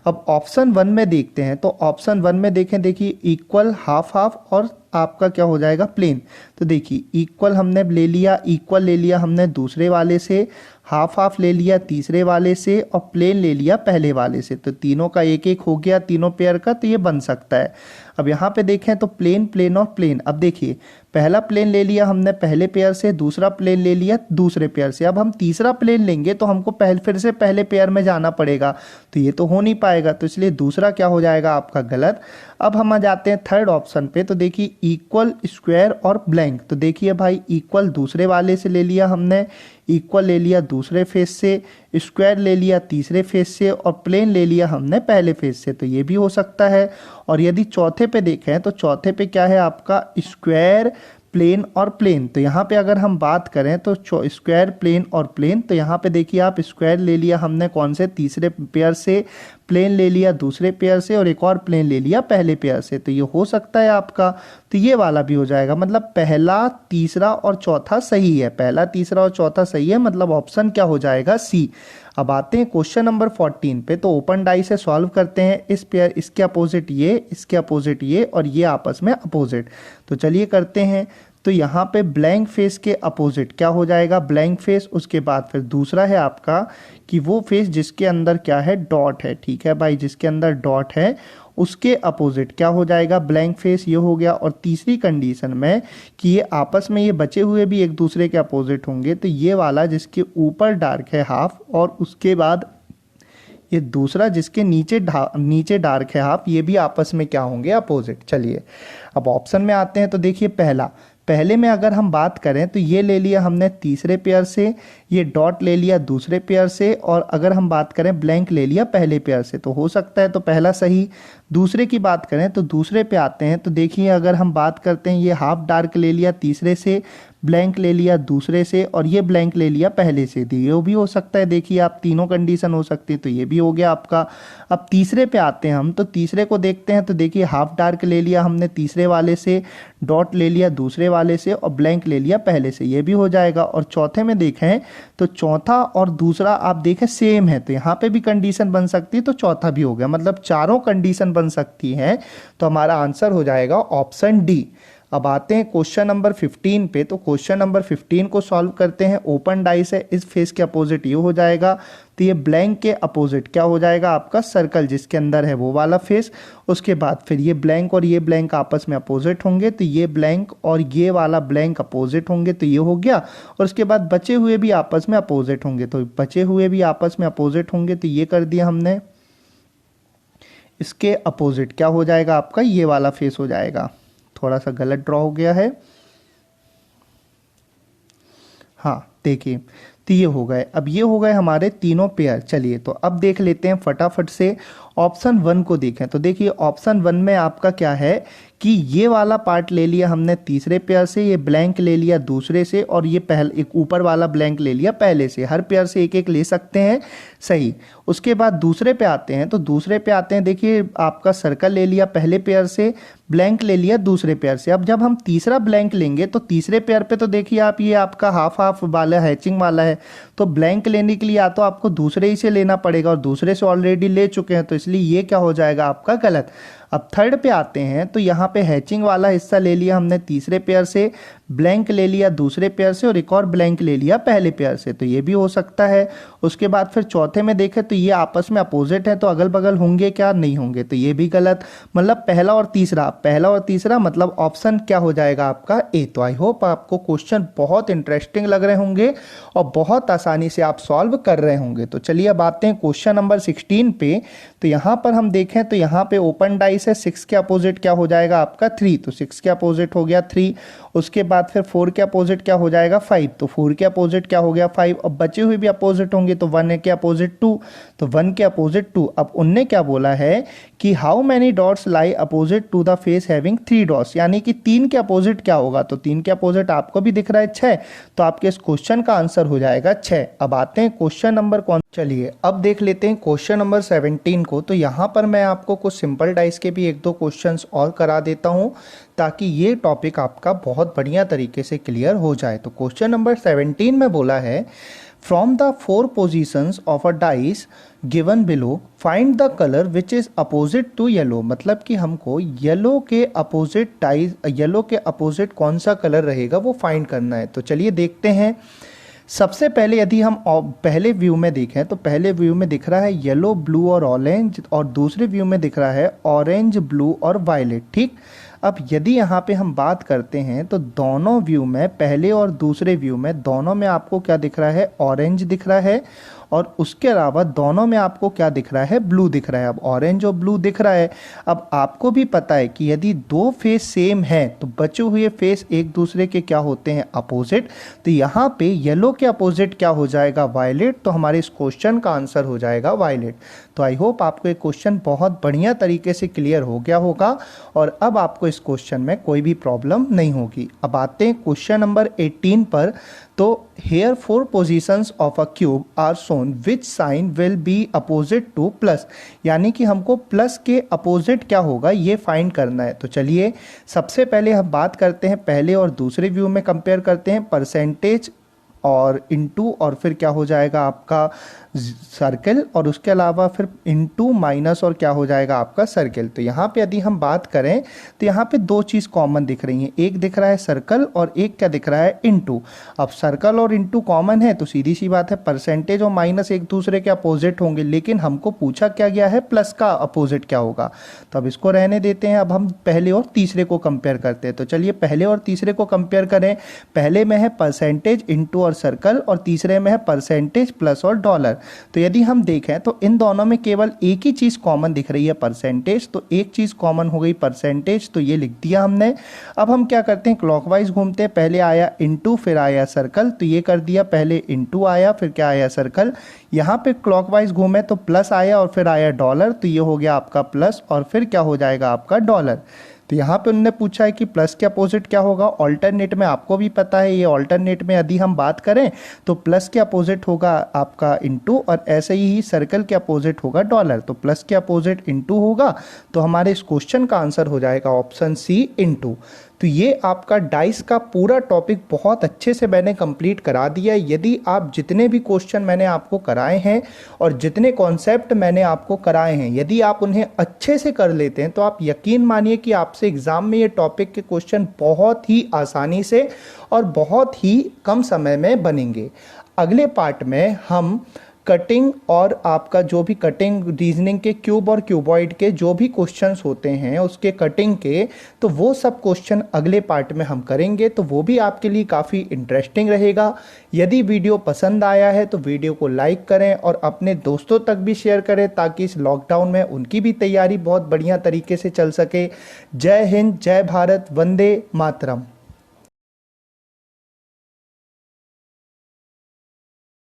S1: अब ऑप्शन 1 में देखते हैं, तो ऑप्शन 1 में देखें, देखिए इक्वल हाफ हाफ और आपका क्या हो जाएगा प्लेन। तो देखिए इक्वल हमने ले लिया, इक्वल ले लिया हमने दूसरे वाले से, हाफ हाफ ले लिया तीसरे वाले से, और प्लेन ले लिया पहले वाले से, तो तीनों का एक एक हो गया तीनों पेयर का, तो ये बन सकता है। अब यहाँ पे देखें तो प्लेन प्लेन और प्लेन, अब देखिए पहला प्लेन ले लिया हमने पहले पेयर से, दूसरा प्लेन ले लिया दूसरे पेयर से। अब हम तीसरा प्लेन लेंगे तो हमको फिर से पहले पेयर में जाना पड़ेगा, तो ये तो हो नहीं पाएगा, तो इसलिए दूसरा क्या हो जाएगा आपका गलत। अब हम आ जाते हैं थर्ड ऑप्शन पे, तो देखिए इक्वल स्क्वायर और ब्लैंक, तो देखिए भाई इक्वल दूसरे वाले से ले लिया हमने, इक्वल ले लिया दूसरे फेस से, स्क्वायर ले लिया तीसरे फेस से, और प्लेन ले लिया हमने पहले फेस से, तो ये भी हो सकता है। और यदि चौथे पे देखें तो चौथे पे क्या है आपका स्क्वायर प्लेन और प्लेन, तो यहाँ पे अगर हम बात करें तो स्क्वायर प्लेन और प्लेन, तो यहाँ पे देखिए आप स्क्वायर ले लिया हमने कौन से तीसरे पेयर से, प्लेन ले लिया दूसरे पेयर से, और एक और प्लेन ले लिया पहले पेयर से, तो ये हो सकता है आपका। तो ये वाला भी हो जाएगा, मतलब पहला तीसरा और चौथा सही है, पहला तीसरा और चौथा सही है, मतलब ऑप्शन क्या हो जाएगा सी। अब आते हैं क्वेश्चन नंबर 14 पे, तो ओपन डाई से सॉल्व करते हैं। इस पेयर इसके अपोजिट ये, इसके अपोजिट ये, और ये आपस में अपोजिट, तो चलिए करते हैं। तो यहाँ पे ब्लैंक फेस के अपोजिट क्या हो जाएगा ब्लैंक फेस, उसके बाद फिर दूसरा है आपका कि वो फेस जिसके अंदर क्या है डॉट है, ठीक है भाई, जिसके अंदर डॉट है उसके अपोजिट क्या हो जाएगा ब्लैंक फेस, ये हो गया। और तीसरी कंडीशन में कि ये आपस में ये बचे हुए भी एक दूसरे के अपोजिट होंगे, तो ये वाला जिसके ऊपर डार्क है हाफ, और उसके बाद ये दूसरा जिसके नीचे डार्क है हाफ, ये भी आपस में क्या होंगे अपोजिट। चलिए अब ऑप्शन में आते हैं, तो देखिए पहले में अगर हम बात करें तो ये ले लिया हमने तीसरे पेयर से, ये डॉट ले लिया दूसरे पेयर से, और अगर हम बात करें ब्लैंक ले लिया पहले पेयर से, तो हो सकता है तो पहला सही। दूसरे की बात करें तो दूसरे पे आते हैं, तो देखिए अगर हम बात करते हैं ये हाफ डार्क ले लिया तीसरे से, ब्लैंक ले लिया दूसरे से, और ये ब्लैंक ले लिया पहले से, तो ये भी हो सकता है। देखिए आप तीनों कंडीशन हो सकती है, तो ये भी हो गया आपका। अब तीसरे पे आते हैं हम, तो तीसरे को देखते हैं, तो देखिए हाफ डार्क ले लिया हमने तीसरे वाले से, डॉट ले लिया दूसरे वाले से, और ब्लैंक ले लिया पहले से, ये भी हो जाएगा। और चौथे में देखें तो चौथा और दूसरा आप देखें सेम है, तो यहाँ पे भी कंडीशन बन सकती है, तो चौथा भी हो गया, मतलब चारों कंडीशन बन सकती हैं, तो हमारा आंसर हो जाएगा ऑप्शन डी। अब आते हैं क्वेश्चन नंबर 15 पे, तो क्वेश्चन नंबर 15 को सॉल्व करते हैं। ओपन डाइस है, इस फेस के अपोजिट ये हो जाएगा, तो ये ब्लैंक के अपोजिट क्या हो जाएगा आपका सर्कल जिसके अंदर है वो वाला फेस। उसके बाद फिर ये ब्लैंक और ये ब्लैंक आपस में अपोजिट होंगे, तो ये ब्लैंक और ये वाला ब्लैंक अपोजिट होंगे, तो ये हो गया। और उसके बाद बचे हुए भी आपस में अपोजिट होंगे, तो बचे हुए भी आपस में अपोजिट होंगे, तो ये कर दिया हमने। इसके अपोजिट क्या हो जाएगा आपका ये वाला फेस हो जाएगा, थोड़ा सा गलत ड्रॉ हो गया है। हाँ देखिए, तो ये हो गए। अब ये हो गए हमारे तीनों पेयर। चलिए तो अब देख लेते हैं फटाफट से ऑप्शन 1 को देखें। तो देखिए ऑप्शन 1 में आपका क्या है कि ये वाला पार्ट ले लिया हमने तीसरे पेयर से, ये ब्लैंक ले लिया दूसरे से, और ये पहले एक ऊपर वाला ब्लैंक ले लिया पहले से। हर पेयर से एक एक ले सकते हैं, सही। उसके बाद दूसरे पे आते हैं। तो दूसरे पे आते हैं, देखिए आपका सर्कल ले लिया पहले पेयर से, ब्लैंक ले लिया दूसरे पेयर से। अब जब हम तीसरा ब्लैंक लेंगे तो तीसरे पेयर पे तो देखिए आप, ये आपका हाफ हाफ वाला हैचिंग वाला है, तो ब्लैंक लेने के लिए या तो आपको दूसरे ही से लेना पड़ेगा, और दूसरे से ऑलरेडी ले चुके हैं, तो इसलिए ये क्या हो जाएगा आपका गलत। अब थर्ड पे आते हैं, तो यहाँ पे हैचिंग वाला हिस्सा ले लिया हमने तीसरे पेयर से, ब्लैंक ले लिया दूसरे पेयर से, और एक और ब्लैंक ले लिया पहले पेयर से, तो ये भी हो सकता है। उसके बाद फिर चौथे में देखें तो ये आपस में अपोजिट है, तो अगल बगल होंगे क्या, नहीं होंगे, तो ये भी गलत। मतलब पहला और तीसरा मतलब ऑप्शन क्या हो जाएगा आपका ए। तो आई होप आपको क्वेश्चन बहुत इंटरेस्टिंग लग रहे होंगे और बहुत आसानी से आप सॉल्व कर रहे होंगे। तो चलिए अब आते हैं क्वेश्चन नंबर 16 पे। तो यहाँ पर हम देखें तो यहाँ पे ओपन डाइस है, 6 के अपोजिट क्या हो जाएगा आपका 3, तो 6 के अपोजिट हो गया 3। उसके बाद फिर 4 के अपोजिट क्या हो जाएगा 5, तो 4 के अपोजिट क्या हो गया 5। अब बचे हुए भी अपोजिट होंगे, तो 1 के अपोजिट 2, तो 1 के अपोजिट 2। अब उनने क्या बोला है कि how many dots lie opposite to the face having 3 dots, यानी कि 3 के अपोजिट क्या होगा, तो 3 के अपोजिट आपको भी दिख रहा है 6, तो आपके इस क्वेश्चन का आंसर हो जाएगा 6। अब आते हैं क्वेश्चन नंबर चलिए अब देख लेते हैं क्वेश्चन नंबर 17 को। तो यहाँ पर मैं आपको कुछ सिंपल डाइस के भी एक दो क्वेश्चंस और करा देता हूँ, ताकि ये टॉपिक आपका बहुत बढ़िया तरीके से क्लियर हो जाए। तो क्वेश्चन नंबर 17 में बोला है, from the 4 positions of a dice given below find the colour which is opposite to yellow. मतलब कि हमको येलो के अपोजिट कौन सा कलर रहेगा वो फाइंड करना है। तो चलिए देखते हैं। सबसे पहले यदि हम पहले व्यू में देखें, तो पहले व्यू में दिख रहा है येलो, ब्लू और ऑरेंज, और दूसरे व्यू में दिख रहा है ऑरेंज, ब्लू और वायलेट। ठीक, अब यदि यहाँ पे हम बात करते हैं तो दोनों व्यू में, पहले और दूसरे व्यू में, दोनों में आपको क्या दिख रहा है, ऑरेंज दिख रहा है, और उसके अलावा दोनों में आपको क्या दिख रहा है, ब्लू दिख रहा है। अब ऑरेंज और ब्लू दिख रहा है। अब आपको भी पता है कि यदि दो फेस सेम है तो बचे हुए फेस एक दूसरे के क्या होते हैं, अपोजिट। तो यहाँ पे येलो के अपोजिट क्या हो जाएगा, वायलेट, तो हमारे इस क्वेश्चन का आंसर हो जाएगा वायलेट। तो आई होप आपको ये क्वेश्चन बहुत बढ़िया तरीके से क्लियर हो गया होगा, और अब आपको इस क्वेश्चन में कोई भी प्रॉब्लम नहीं होगी। अब आते हैं क्वेश्चन नंबर 18 पर। तो here 4 positions of a cube are shown which sign will be opposite to plus, यानी कि हमको प्लस के अपोजिट क्या होगा ये फाइंड करना है। तो चलिए सबसे पहले हम बात करते हैं, पहले और दूसरे व्यू में कंपेयर करते हैं, परसेंटेज और इनटू, और फिर क्या हो जाएगा आपका सर्कल, और उसके अलावा फिर इनटू माइनस, और क्या हो जाएगा आपका सर्कल। तो यहाँ पे यदि हम बात करें तो यहाँ पे दो चीज़ कॉमन दिख रही हैं, एक दिख रहा है सर्कल और एक क्या दिख रहा है, इनटू। अब सर्कल और इनटू कॉमन है तो सीधी सी बात है परसेंटेज और माइनस एक दूसरे के अपोजिट होंगे, लेकिन हमको पूछा क्या गया है, प्लस का अपोजिट क्या होगा। तो अब इसको रहने देते हैं, अब हम पहले और तीसरे को कंपेयर करते हैं। तो चलिए पहले और तीसरे को कंपेयर करें। पहले में है परसेंटेज इनटू और सर्कल, और तीसरे में है परसेंटेज प्लस और डॉलर। तो यदि हम देखें तो इन दोनों में केवल एक ही चीज़ कॉमन दिख रही है, परसेंटेज। तो एक चीज़ कॉमन हो गई परसेंटेज, तो ये लिख दिया हमने। अब हम क्या करते हैं, क्लॉकवाइज घूमते हैं, पहले आया इनटू फिर आया सर्कल, तो ये कर दिया, पहले इनटू आया फिर क्या आया सर्कल। यहाँ पे क्लॉकवाइज घूमे तो प्लस आया और फिर आया डॉलर, तो ये हो गया आपका प्लस, और फिर क्या हो जाएगा आपका डॉलर। तो यहाँ पे उन्होंने पूछा है कि प्लस के अपोजिट क्या होगा, ऑल्टरनेट में आपको भी पता है, ये ऑल्टरनेट में यदि हम बात करें तो प्लस के अपोजिट होगा आपका इनटू, और ऐसे ही सर्कल के अपोजिट होगा डॉलर। तो प्लस के अपोजिट इनटू होगा, तो हमारे इस क्वेश्चन का आंसर हो जाएगा ऑप्शन सी, इनटू। तो ये आपका डाइस का पूरा टॉपिक बहुत अच्छे से मैंने कंप्लीट करा दिया। यदि आप जितने भी क्वेश्चन मैंने आपको कराए हैं और जितने कॉन्सेप्ट मैंने आपको कराए हैं, यदि आप उन्हें अच्छे से कर लेते हैं तो आप यकीन मानिए कि आपसे एग्जाम में ये टॉपिक के क्वेश्चन बहुत ही आसानी से और बहुत ही कम समय में बनेंगे। अगले पार्ट में हम कटिंग और आपका जो भी कटिंग रीजनिंग के क्यूब और क्यूबॉइड के जो भी क्वेश्चंस होते हैं उसके कटिंग के, तो वो सब क्वेश्चन अगले पार्ट में हम करेंगे, तो वो भी आपके लिए काफ़ी इंटरेस्टिंग रहेगा। यदि वीडियो पसंद आया है तो वीडियो को लाइक करें और अपने दोस्तों तक भी शेयर करें ताकि इस लॉकडाउन में उनकी भी तैयारी बहुत बढ़िया तरीके से चल सके। जय हिंद, जय भारत, वंदे मातरम।